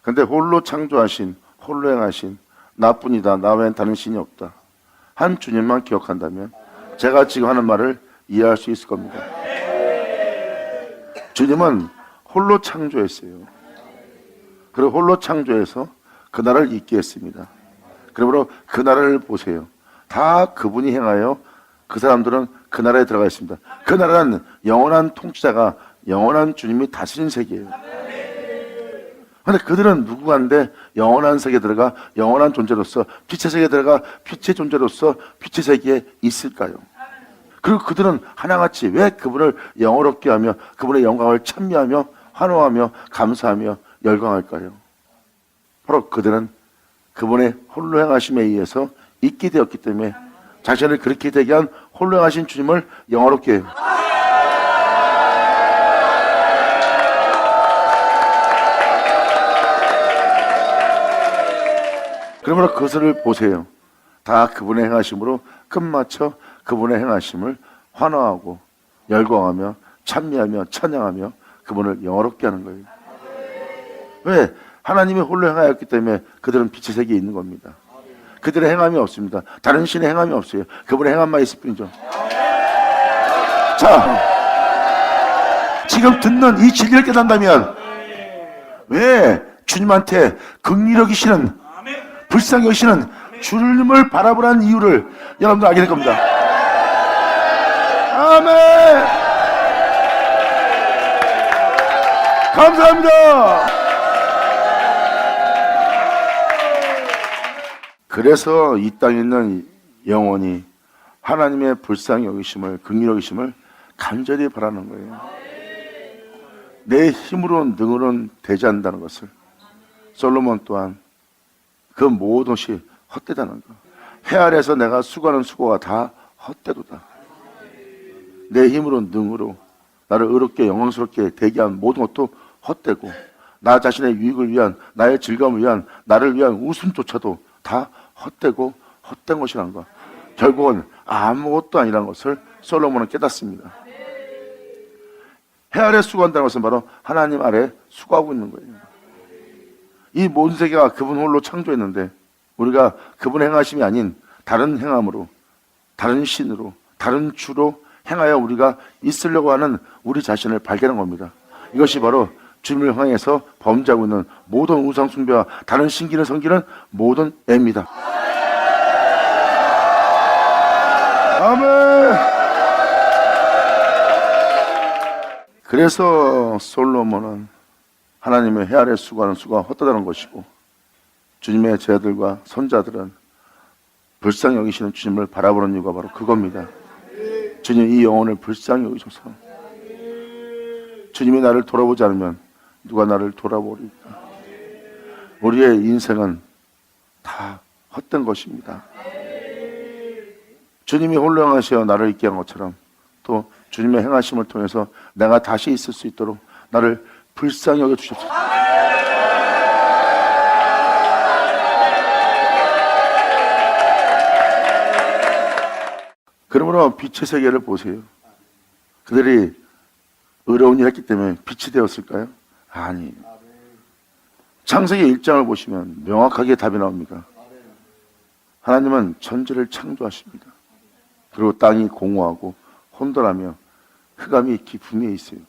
근데 홀로 창조하신 홀로 행하신 나뿐이다, 나 외엔 다른 신이 없다 한 주님만 기억한다면 제가 지금 하는 말을 이해할 수 있을 겁니다. 주님은 홀로 창조했어요. 그리고 홀로 창조해서 그 나라를 있게 했습니다. 그러므로 그 나라를 보세요. 다 그분이 행하여 그 사람들은 그 나라에 들어가 있습니다. 그 나라는 영원한 통치자가 영원한 주님이 다스린 세계예요. 그런데 그들은 누구한데 영원한 세계에 들어가 영원한 존재로서 빛의 세계에 들어가 빛의 존재로서 빛의 세계에 있을까요? 그리고 그들은 하나같이 왜 그분을 영어롭게 하며 그분의 영광을 찬미하며 환호하며 감사하며 열광할까요? 바로 그들은 그분의 홀로 행하심에 의해서 있게 되었기 때문에 자신을 그렇게 되게 한 홀로 행하신 주님을 영어롭게 해요. 그러므로 그것을 보세요. 다 그분의 행하심으로 끝마쳐 그분의 행하심을 환호하고 열광하며 찬미하며 찬양하며 그분을 영어롭게 하는 거예요. 왜? 하나님이 홀로 행하였기 때문에 그들은 빛의 세계에 있는 겁니다. 그들의 행함이 없습니다. 다른 신의 행함이 없어요. 그분의 행함만 있을 뿐이죠. 자, 지금 듣는 이 진리를 깨닫는다면 왜 주님한테 긍휼히 여기시는 불쌍히 여기시는 주님을 바라보라는 이유를 여러분들 알게 될 겁니다. 아멘. 감사합니다. 그래서 이 땅에 있는 영혼이 하나님의 불쌍히 여기심을, 긍휼히 여기심을 간절히 바라는 거예요. 내 힘으로는 능으로는 되지 않는다는 것을. 솔로몬 또한 그 모든 것이 헛되다는 거. 해 아래에서 내가 수고하는 수고가 다 헛되도다. 내 힘으로 능으로 나를 의롭게 영광스럽게 되게 한 모든 것도 헛되고, 나 자신의 유익을 위한, 나의 즐거움을 위한, 나를 위한 웃음조차도 다 헛되고 헛된 것이라는 것. 결국은 아무것도 아니라는 것을 솔로몬은 깨닫습니다. 해 아래 수고한다는 것은 바로 하나님 아래 수고하고 있는 거예요. 이 모든 세계가 그분 홀로 창조했는데 우리가 그분의 행하심이 아닌 다른 행함으로, 다른 신으로, 다른 주로 행하여 우리가 있으려고 하는 우리 자신을 발견한 겁니다. 이것이 바로 주님을 향해서 범죄하고 있는 모든 우상 숭배와 다른 신기를 섬기는 모든 애입니다. 아멘. 그래서 솔로몬은 하나님의 해 아래 수고하는 수고가 헛되다는 것이고, 주님의 제자들과 선자들은 불쌍히 여기시는 주님을 바라보는 이유가 바로 그겁니다. 주님, 이 영혼을 불쌍히 여기소서. 주님이 나를 돌아보지 않으면 누가 나를 돌아보리까. 우리의 인생은 다 헛된 것입니다. 주님이 홀로 행하시어 나를 있게 한 것처럼 또 주님의 행하심을 통해서 내가 다시 있을 수 있도록 나를 불쌍히 여겨 주십시오. 그러므로 빛의 세계를 보세요. 그들이 의로운 일을 했기 때문에 빛이 되었을까요? 아니에요. 창세기 1장을 보시면 명확하게 답이 나옵니다. 하나님은 천지를 창조하십니다. 그리고 땅이 공허하고 혼돈하며 흑암이 깊음에 있어요.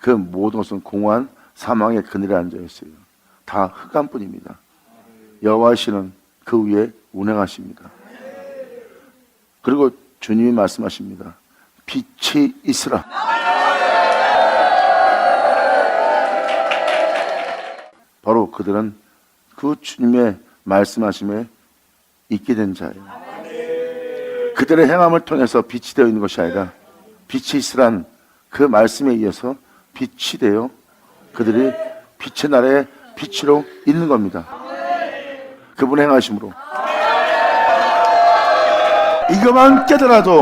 그 모든 것은 공허한 사망의 그늘에 앉아 있어요. 다 흑암뿐입니다. 여호와시는 그 위에 운행하십니다. 그리고 주님이 말씀하십니다. 빛이 있으라. 바로 그들은 그 주님의 말씀하심에 있게 된 자예요. 그들의 행함을 통해서 빛이 되어 있는 것이 아니라 빛이 있으란 그 말씀에 의해서 빛이 되어 그들이 빛의 나라의 빛으로 있는 겁니다. 그분의 행하심으로. 이것만 깨달아도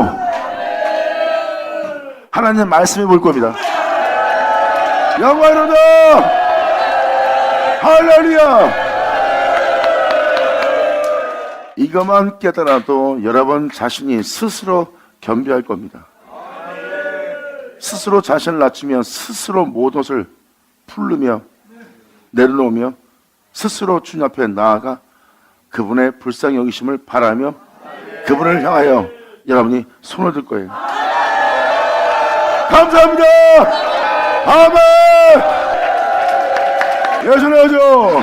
하나님 말씀이 볼 겁니다. 영광이로다. 할렐루야. 이것만 깨달아도 여러분 자신이 스스로 겸비할 겁니다. 스스로 자신을 낮추며 스스로 모든 것을 풀르며 내려놓으며 스스로 주님 앞에 나아가 그분의 불쌍히 여기심을 바라며 그분을 향하여 여러분이 손을 들 거예요. 감사합니다. 아멘. 예수님이죠.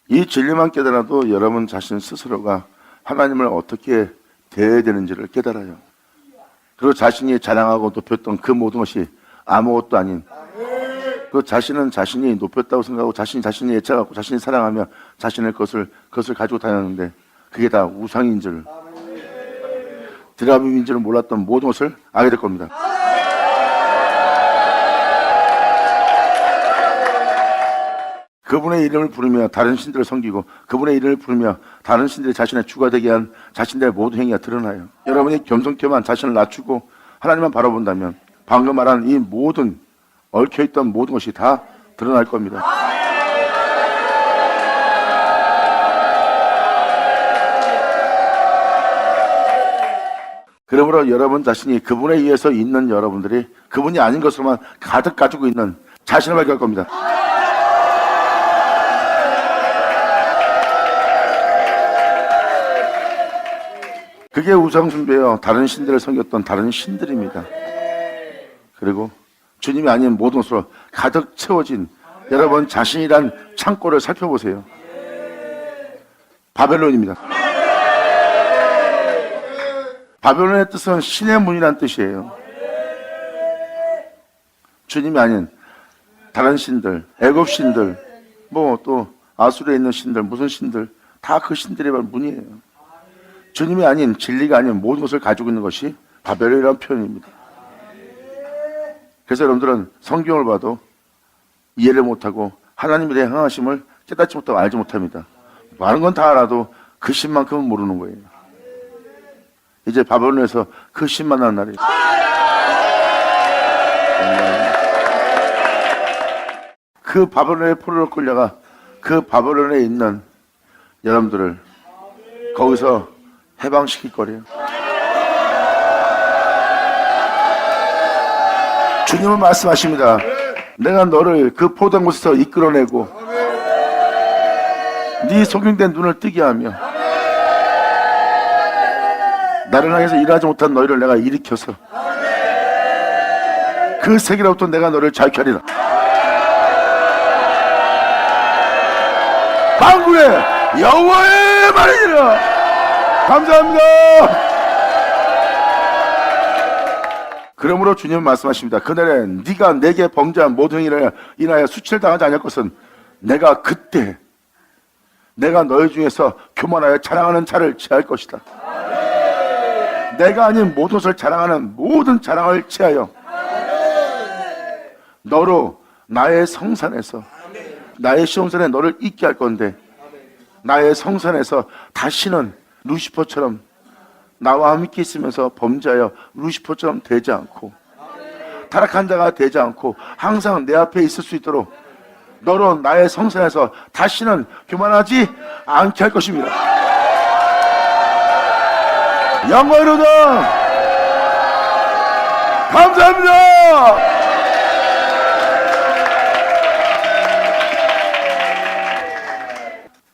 이 진리만 깨달아도 여러분 자신 스스로가 하나님을 어떻게 대해야 되는지를 깨달아요. 그리고 자신이 자랑하고 높였던 그 모든 것이 아무것도 아닌, 그 자신은 자신이 높였다고 생각하고 자신이 애착하고 자신이 사랑하며 자신의 그것을 가지고 다녔는데 그게 다 우상인 줄, 드라빔인 줄을 몰랐던 모든 것을 알게 될 겁니다. 그분의 이름을 부르며 다른 신들을 섬기고 그분의 이름을 부르며 다른 신들이 자신의 주가 되게 한 자신들의 모든 행위가 드러나요. 여러분이 겸손케만 자신을 낮추고 하나님만 바라본다면 방금 말한 이 모든 얽혀있던 모든 것이 다 드러날 겁니다. 그러므로 여러분 자신이 그분에 의해서 있는 여러분들이 그분이 아닌 것으로만 가득 가지고 있는 자신을 발견할 겁니다. 그게 우상숭배여 다른 신들을 섬겼던 다른 신들입니다. 그리고 주님이 아닌 모든 것으로 가득 채워진 여러분 자신이란 창고를 살펴보세요. 바벨론입니다. 바벨론의 뜻은 신의 문이란 뜻이에요. 주님이 아닌 다른 신들, 애굽 신들, 뭐 또 아수르에 있는 신들, 무슨 신들, 다 그 신들의 문이에요. 주님이 아닌, 진리가 아닌 모든 것을 가지고 있는 것이 바벨론이라는 표현입니다. 그래서 여러분들은 성경을 봐도 이해를 못하고 하나님에 대한 행하심을 깨닫지 못하고 알지 못합니다. 많은 건 다 알아도 그 신만큼은 모르는 거예요. 이제 바벨론에서 그 신 만나는 날이에요. 그 바벨론의 포로로 끌려가 그 바벨론에 있는 여러분들을 거기서 해방시킬 거래요. 주님은 말씀하십니다. 내가 너를 그 포도한 곳에서 이끌어내고 네 속임된 눈을 뜨게 하며 나를 향해서 일하지 못한 너희를 내가 일으켜서 그 세계로부터 내가 너를 자유케 하리라. 만군의 여호와의 말이니라. 감사합니다. 그러므로 주님은 말씀하십니다. 그날에 네가 내게 범죄한 모든 일에 인하여 수치를 당하지 않을 것은 내가 그때 내가 너희 중에서 교만하여 자랑하는 자를 취할 것이다. 내가 아닌 모든 것을 자랑하는 모든 자랑을 취하여 너로 나의 성산에서 나의 시온산에 너를 있게 할 건데 나의 성산에서 다시는 루시퍼처럼 나와 함께 있으면서 범죄하여 루시퍼처럼 되지 않고 타락한 자가 되지 않고 항상 내 앞에 있을 수 있도록 너로 나의 성산에서 다시는 교만하지 않게 할 것입니다. 영광이로다. 감사합니다.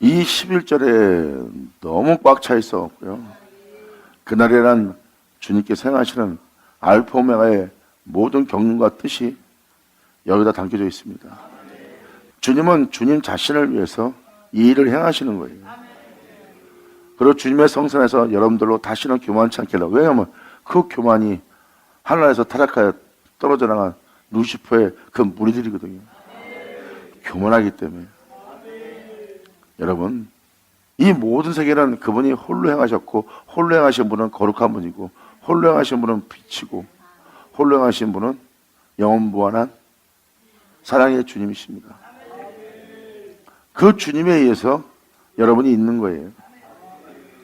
이 11절에 너무 꽉 차 있었고요. 그날이란 주님께서 행하시는 알파 오메가의 모든 경륜과 뜻이 여기다 담겨져 있습니다. 주님은 주님 자신을 위해서 이 일을 행하시는 거예요. 그리고 주님의 성산에서 여러분들로 다시는 교만치 않게 하려고. 왜냐하면 그 교만이 하늘에서 타락하여 떨어져 나간 루시퍼의 그 무리들이거든요. 교만하기 때문에. 여러분, 이 모든 세계는 그분이 홀로 행하셨고 홀로 행하신 분은 거룩한 분이고 홀로 행하신 분은 빛이고 홀로 행하신 분은 영원무한한 사랑의 주님이십니다. 그 주님에 의해서 여러분이 있는 거예요.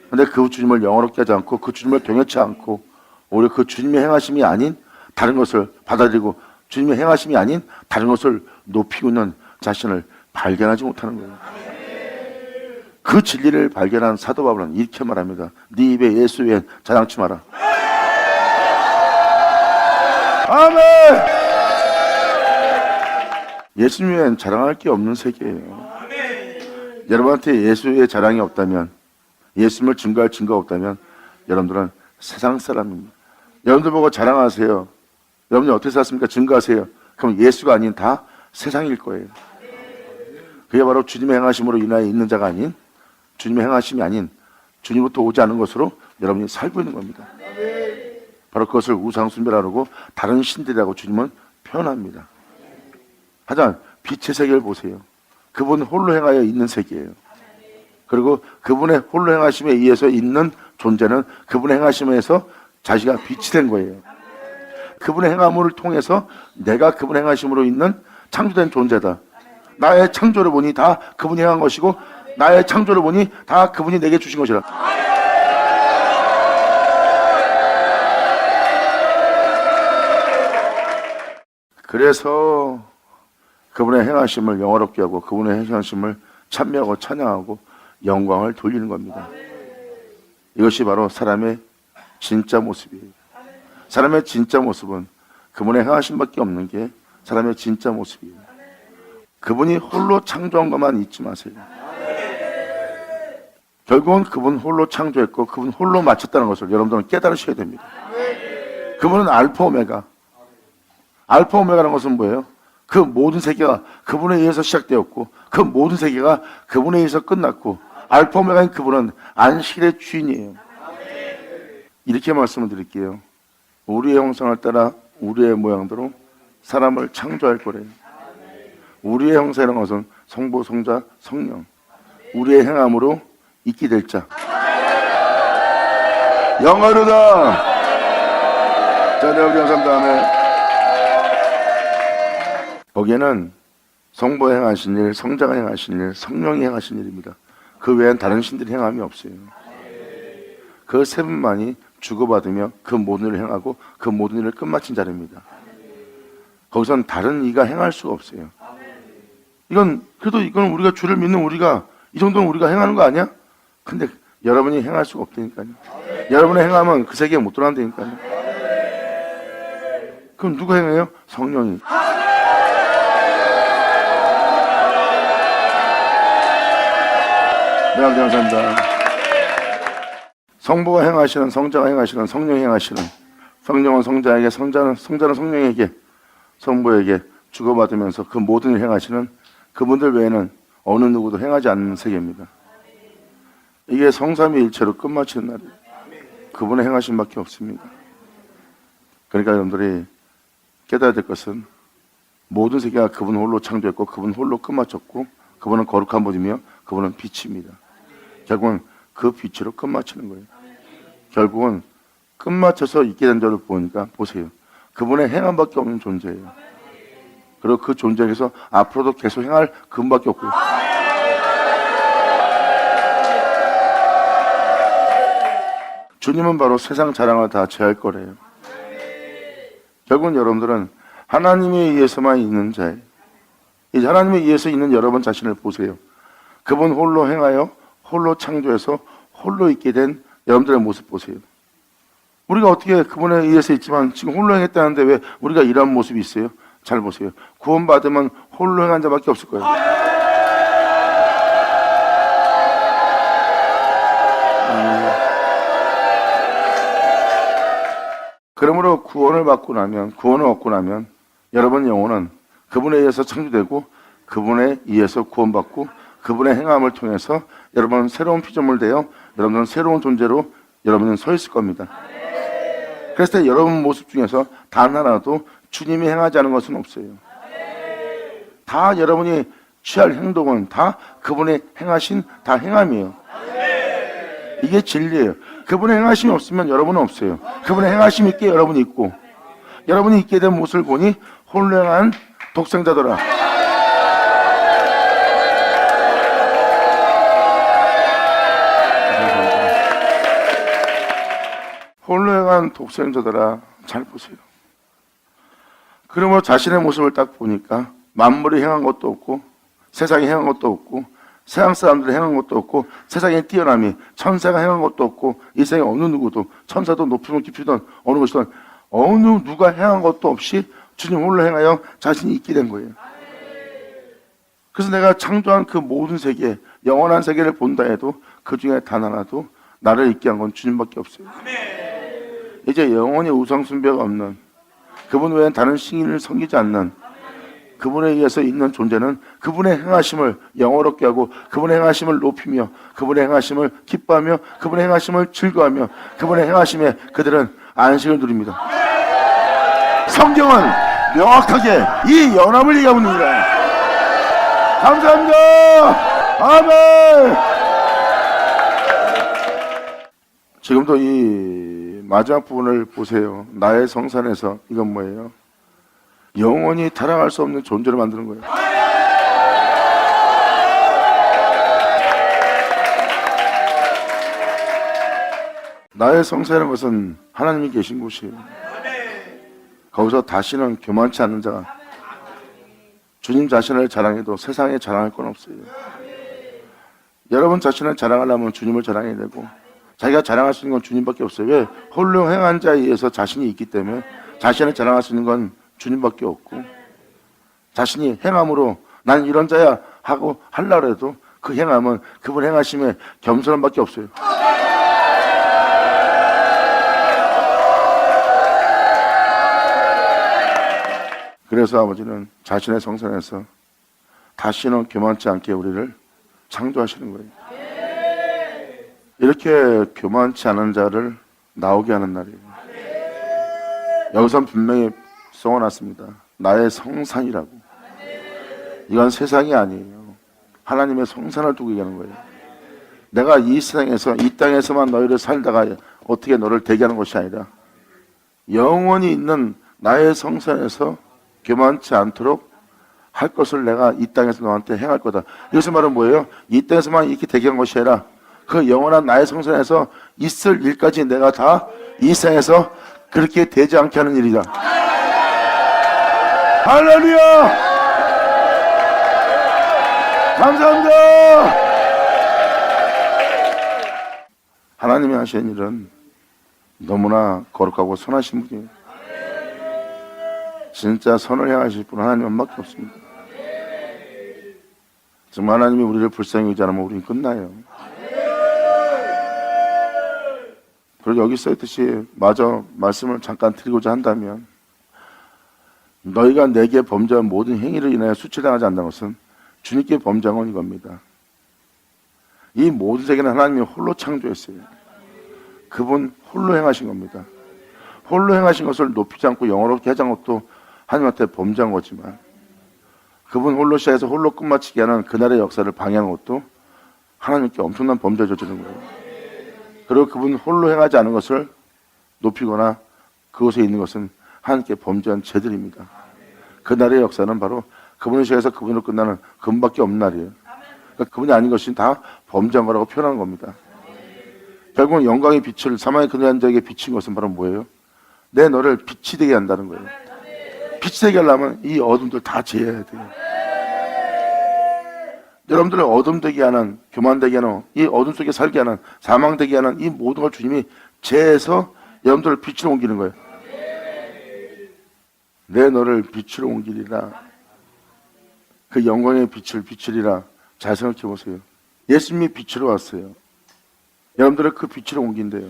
그런데 그 주님을 영어롭게 하지 않고 그 주님을 경외치 않고 오히려 그 주님의 행하심이 아닌 다른 것을 받아들이고 주님의 행하심이 아닌 다른 것을 높이고 있는 자신을 발견하지 못하는 거예요. 그 진리를 발견한 사도 바울은 이렇게 말합니다. 네 입에 예수 외엔 자랑치 마라. 아멘. 예수님 외엔 자랑할 게 없는 세계예요. 여러분한테 예수 외에 자랑이 없다면, 예수님을 증거할 증거가 없다면 여러분들은 세상 사람입니다. 여러분들 보고 자랑하세요. 여러분들 어떻게 살았습니까? 증거하세요. 그럼 예수가 아닌 다 세상일 거예요. 그게 바로 주님의 행하심으로 인하여 있는 자가 아닌, 주님의 행하심이 아닌 주님부터 오지 않은 것으로 여러분이 살고 있는 겁니다. 바로 그것을 우상숭배라고 다른 신들이라고 주님은 표현합니다. 하지만 빛의 세계를 보세요. 그분 홀로 행하여 있는 세계예요. 그리고 그분의 홀로 행하심에 의해서 있는 존재는 그분의 행하심에서 자기가 빛이 된 거예요. 그분의 행함을 통해서 내가 그분의 행하심으로 있는 창조된 존재다. 나의 창조를 보니 다 그분이 행한 것이고 나의 창조를 보니 다 그분이 내게 주신 것이라. 그래서 그분의 행하심을 영화롭게 하고 그분의 행하심을 찬미하고 찬양하고 영광을 돌리는 겁니다. 이것이 바로 사람의 진짜 모습이에요. 사람의 진짜 모습은 그분의 행하심밖에 없는 게 사람의 진짜 모습이에요. 그분이 홀로 창조한 것만 잊지 마세요. 결국은 그분 홀로 창조했고 그분 홀로 마쳤다는 것을 여러분들은 깨달으셔야 됩니다. 그분은 알파 오메가. 알파 오메가라는 것은 뭐예요? 그 모든 세계가 그분에 의해서 시작되었고 그 모든 세계가 그분에 의해서 끝났고 알파 오메가인 그분은 안식일의 주인이에요. 이렇게 말씀을 드릴게요. 우리의 형상을 따라 우리의 모양대로 사람을 창조할 거래요. 우리의 형상이라는 것은 성부, 성자, 성령. 우리의 행함으로 있게 될 자. 영화로다. 자, 네, 우리 감사합니다. 아멘. 거기에는 성부가 행하신 일, 성자가 행하신 일, 성령이 행하신 일입니다. 그 외엔 다른 신들이 행함이 없어요. 그 세 분만이 주고받으며 그 모든 일을 행하고 그 모든 일을 끝마친 자리입니다. 거기선 다른 이가 행할 수가 없어요. 그래도 이건 우리가 주를 믿는 우리가 이 정도는 우리가 행하는 거 아니야? 근데 여러분이 행할 수가 없다니까요. 여러분의 행하면 그 세계에 못 들어간다니까요. 그럼 누가 행해요? 성령이. 네, 감사합니다. 성부가 행하시는, 성자가 행하시는, 성령이 행하시는, 성령은 성자에게, 성자는 성령에게, 성부에게 주고받으면서 그 모든 일을 행하시는 그분들 외에는 어느 누구도 행하지 않는 세계입니다. 이게 성삼위일체로 끝마치는 날이에요. 그분의 행하신 밖에 없습니다. 그러니까 여러분들이 깨달아야 될 것은 모든 세계가 그분 홀로 창조했고 그분 홀로 끝마쳤고 그분은 거룩한 분이며 그분은 빛입니다. 결국은 그 빛으로 끝마치는 거예요. 결국은 끝마쳐서 있게 된 자를 보니까 보세요. 그분의 행함밖에 없는 존재예요. 그리고 그 존재에서 앞으로도 계속 행할 그분밖에 없고요. 주님은 바로 세상 자랑을 다 제할 거래요. 결국은 여러분들은 하나님에 의해서만 있는 자예요. 이제 하나님에 의해서 있는 여러분 자신을 보세요. 그분 홀로 행하여 홀로 창조해서 홀로 있게 된 여러분들의 모습 보세요. 우리가 어떻게 그분에 의해서 있지만 지금 홀로 행했다는데 왜 우리가 이런 모습이 있어요? 잘 보세요. 구원받으면 홀로 행한 자밖에 없을 거예요. 그러므로 구원을 얻고 나면 여러분 영혼은 그분에 의해서 창조되고 그분에 의해서 구원받고 그분의 행함을 통해서 여러분은 새로운 피조물 되어 여러분은 새로운 존재로 여러분은 서 있을 겁니다. 그래서 여러분 모습 중에서 단 하나도 주님이 행하지 않은 것은 없어요. 다 여러분이 취할 행동은 다 그분의 행하신 다 행함이에요. 이게 진리예요. 그분의 행하심이 없으면 여러분은 없어요. 그분의 행하심이 있기에 여러분이 있고 여러분이 있게 된 모습을 보니 홀로 행한 독생자더라. 홀로 행한 독생자더라. 잘 보세요. 그러므로 자신의 모습을 딱 보니까 만물이 행한 것도 없고 세상이 행한 것도 없고 세상 사람들이 행한 것도 없고 세상에 뛰어남이 천사가 행한 것도 없고 이 세상에 어느 누구도 천사도 높이든 깊이든 어느 것이든 어느 누가 행한 것도 없이 주님 홀로 행하여 자신이 있게 된 거예요. 그래서 내가 창조한 그 모든 세계 영원한 세계를 본다 해도 그 중에 단 하나도 나를 있게 한 건 주님밖에 없어요. 이제 영원히 우상숭배가 없는 그분 외엔 다른 신을 섬기지 않는 그분에 의해서 있는 존재는 그분의 행하심을 영어롭게 하고 그분의 행하심을 높이며 그분의 행하심을 기뻐하며 그분의 행하심을 즐거워하며 그분의 행하심에 그들은 안식을 누립니다. 성경은 명확하게 이 연합을 얘기하고 있습니다. 감사합니다. 아멘. 지금도 이 마지막 부분을 보세요. 나의 성산에서 이건 뭐예요? 영원히 타락할 수 없는 존재를 만드는 거예요. 나의 성산이라는 것은 하나님이 계신 곳이에요. 거기서 다시는 교만치 않는 자가 주님 자신을 자랑해도 세상에 자랑할 건 없어요. 여러분 자신을 자랑하려면 주님을 자랑해야 되고 자기가 자랑할 수 있는 건 주님밖에 없어요. 왜? 홀로 행한 자에 의해서 자신이 있기 때문에 자신을 자랑할 수 있는 건 주님밖에 없고 자신이 행함으로 난 이런 자야 하고 하려고 해도 그 행함은 그분 행하심에 겸손함 밖에 없어요. 그래서 아버지는 자신의 성산에서 다시는 교만치 않게 우리를 창조하시는 거예요. 이렇게 교만치 않은 자를 나오게 하는 날이에요. 여기서 분명히 써놨습니다. 나의 성산이라고. 이건 세상이 아니에요. 하나님의 성산을 두고 얘기하는 거예요. 내가 이 세상에서, 이 땅에서만 너희를 살다가 어떻게 너를 대기하는 것이 아니라 영원히 있는 나의 성산에서 교만치 않도록 할 것을 내가 이 땅에서 너한테 행할 거다. 이것의 말은 뭐예요? 이 땅에서만 이렇게 대기한 것이 아니라 그 영원한 나의 성산에서 있을 일까지 내가 다 이 세상에서 그렇게 되지 않게 하는 일이다. 할렐루야! 감사합니다! 하나님이 하시는 일은 너무나 거룩하고 선하신 분이에요. 진짜 선을 향하실 분은 하나님밖에 없습니다. 정말 하나님이 우리를 불쌍히 의지하면 우리는 끝나요. 그리고 여기 써있듯이 마저 말씀을 잠깐 드리고자 한다면, 너희가 내게 범죄한 모든 행위를 인하여 수치당하지 않는 것은 주님께 범죄한 건 이겁니다. 이 모든 세계는 하나님이 홀로 창조했어요. 그분 홀로 행하신 겁니다. 홀로 행하신 것을 높이지 않고 영어롭게 하지 않은 것도 하나님한테 범죄한 거지만, 그분 홀로 시작해서 홀로 끝마치게 하는 그날의 역사를 방해한 것도 하나님께 엄청난 범죄를 저지른 거예요. 그리고 그분 홀로 행하지 않은 것을 높이거나 그곳에 있는 것은 하나님께 범죄한 죄들입니다. 그날의 역사는 바로 그분을 시작해서 그분으로 끝나는 그분밖에 없는 날이에요. 그러니까 그분이 아닌 것이 다 범죄한 거라고 표현하는 겁니다. 결국은 영광의 빛을 사망의 그늘한 자에게 비친 것은 바로 뭐예요? 내 너를 빛이 되게 한다는 거예요. 빛이 되게 하려면 이 어둠들 다 제해야 돼요. 여러분들을 어둠되게 하는, 교만되게 하는, 이 어둠 속에 살게 하는, 사망되게 하는 이 모든 걸 주님이 제해서 여러분들을 빛으로 옮기는 거예요. 내 너를 빛으로 옮기리라. 그 영광의 빛을 비추리라. 잘 생각해 보세요. 예수님이 빛으로 왔어요. 여러분들을 그 빛으로 옮긴대요.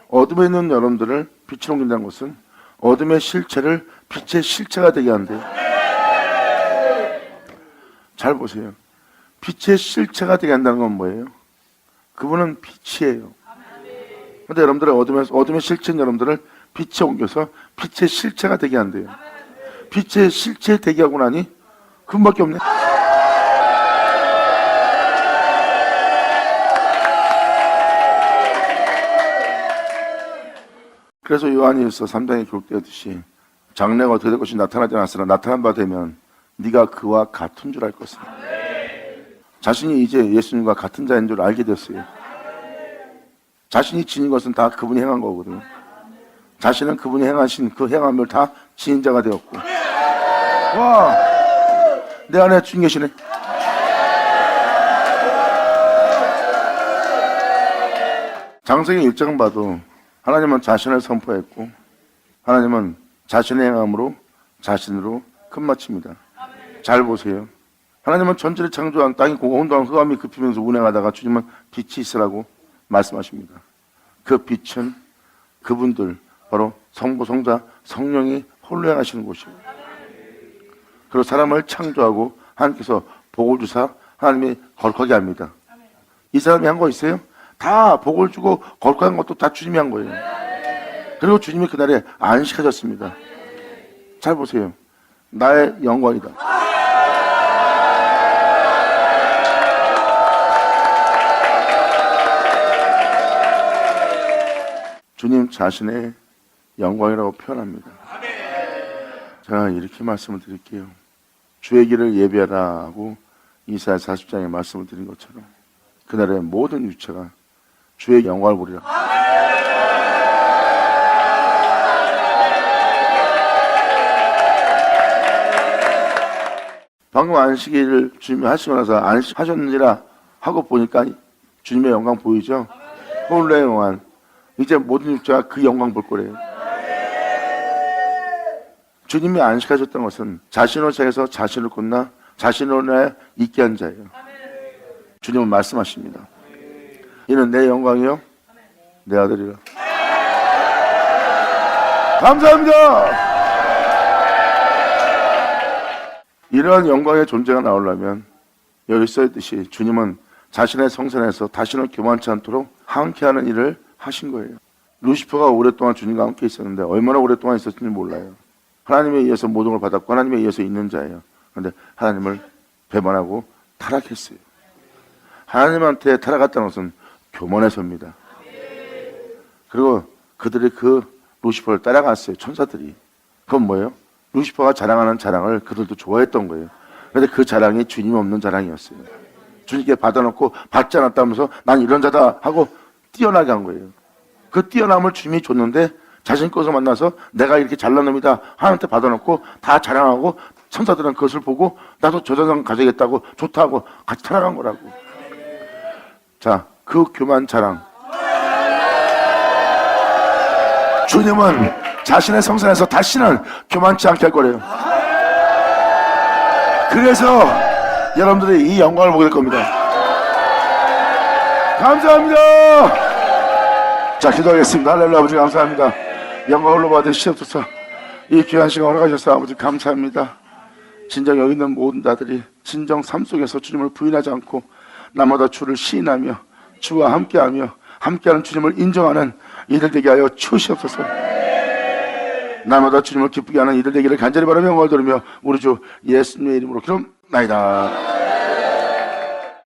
어둠에 있는 여러분들을 빛으로 옮긴다는 것은 어둠의 실체를 빛의 실체가 되게 한대요. 잘 보세요. 빛의 실체가 되게 한다는 건 뭐예요? 그분은 빛이에요. 그런데 여러분들의 어둠의 실체인 여러분들을 빛에 옮겨서 빛의 실체가 되게 한대요. 빛의 실체 되게 하고 나니 그분밖에 없네. 그래서 요한일서 3장에 기록되었듯이 장래가 어떻게 될 것이 나타나지 않았으나 나타난 바 되면 네가 그와 같은 줄 알 것이다. 자신이 이제 예수님과 같은 자인 줄 알게 됐어요. 자신이 지닌 것은 다 그분이 행한 거거든요. 자신은 그분이 행하신 그 행함을 다 지닌 자가 되었고, 와, 내 안에 주님 계시네. 장세기 1장 봐도 하나님은 자신을 선포했고, 하나님은 자신의 행함으로 자신으로 끝마칩니다. 잘 보세요. 하나님은 전체를 창조한 땅이 온도와 흑암이 급히면서 운행하다가 주님은 빛이 있으라고 말씀하십니다. 그 빛은 그분들, 바로 성부, 성자, 성령이 홀로 행하시는 곳이에요. 그리고 사람을 창조하고 하나님께서 복을 주사 하나님이 거룩하게 합니다. 이 사람이 한 거 있어요? 다 복을 주고 거룩한 것도 다 주님이 한 거예요. 그리고 주님이 그날에 안식하셨습니다. 잘 보세요. 나의 영광이다. 주님 자신의 영광이라고 표현합니다. 제가 이렇게 말씀을 드릴게요. 주의 길을 예비하라 하고 이사야 40장에 말씀을 드린 것처럼 그날의 모든 유체가 주의 영광을 보리라. 방금 안식일을 주님이 하시고 나서 안식하셨느니라 하고 보니까 주님의 영광 보이죠? 홀로의 영광. 이제 모든 육체가 그 영광 볼 거래요. 주님이 안식하셨던 것은 자신으로 시작해서 자신을 끝나 자신으로 있게 한 자예요. 주님은 말씀하십니다. 이는 내 영광이요 내 아들이라. 감사합니다. 이러한 영광의 존재가 나오려면 여기 써있듯이 주님은 자신의 성산에서 다시는 교만치 않도록 함께하는 일을 하신 거예요. 루시퍼가 오랫동안 주님과 함께 있었는데 얼마나 오랫동안 있었는지 몰라요. 하나님에 의해서 모든 걸 받았고 하나님에 의해서 있는 자예요. 그런데 하나님을 배반하고 타락했어요. 하나님한테 타락했다는 것은 교만해서입니다. 그리고 그들이 그 루시퍼를 따라갔어요. 천사들이. 그건 뭐예요? 루시퍼가 자랑하는 자랑을 그들도 좋아했던 거예요. 그런데 그 자랑이 주님 없는 자랑이었어요. 주님께 받아놓고 받지 않았다면서 난 이런 자다 하고 뛰어나게 한 거예요. 그 뛰어남을 주님이 줬는데 자신 것을 만나서 내가 이렇게 잘난 놈이다 하나님한테 받아놓고 다 자랑하고 천사들은 그것을 보고 나도 저 자랑 가져야겠다고 좋다고 같이 타락한 거라고. 자, 그 교만 자랑. 주님은 자신의 성산에서 다시는 교만치 않게 할 거래요. 그래서 여러분들이 이 영광을 보게 될 겁니다. 감사합니다. 자, 기도하겠습니다. 할렐루야. 아버지 감사합니다. 영광을 받으시옵소서. 이 귀한 시간 허락하셔서 아버지 감사합니다. 진정 여기 있는 모든 자들이 진정 삶 속에서 주님을 부인하지 않고 나마다 주를 시인하며 주와 함께하며 함께하는 주님을 인정하는 이들 되게 하여 주시옵소서. 날마다 주님을 기쁘게 하는 이들 되기를 간절히 바라며 영광을 돌리며 우리 주 예수님의 이름으로 기도합나이다.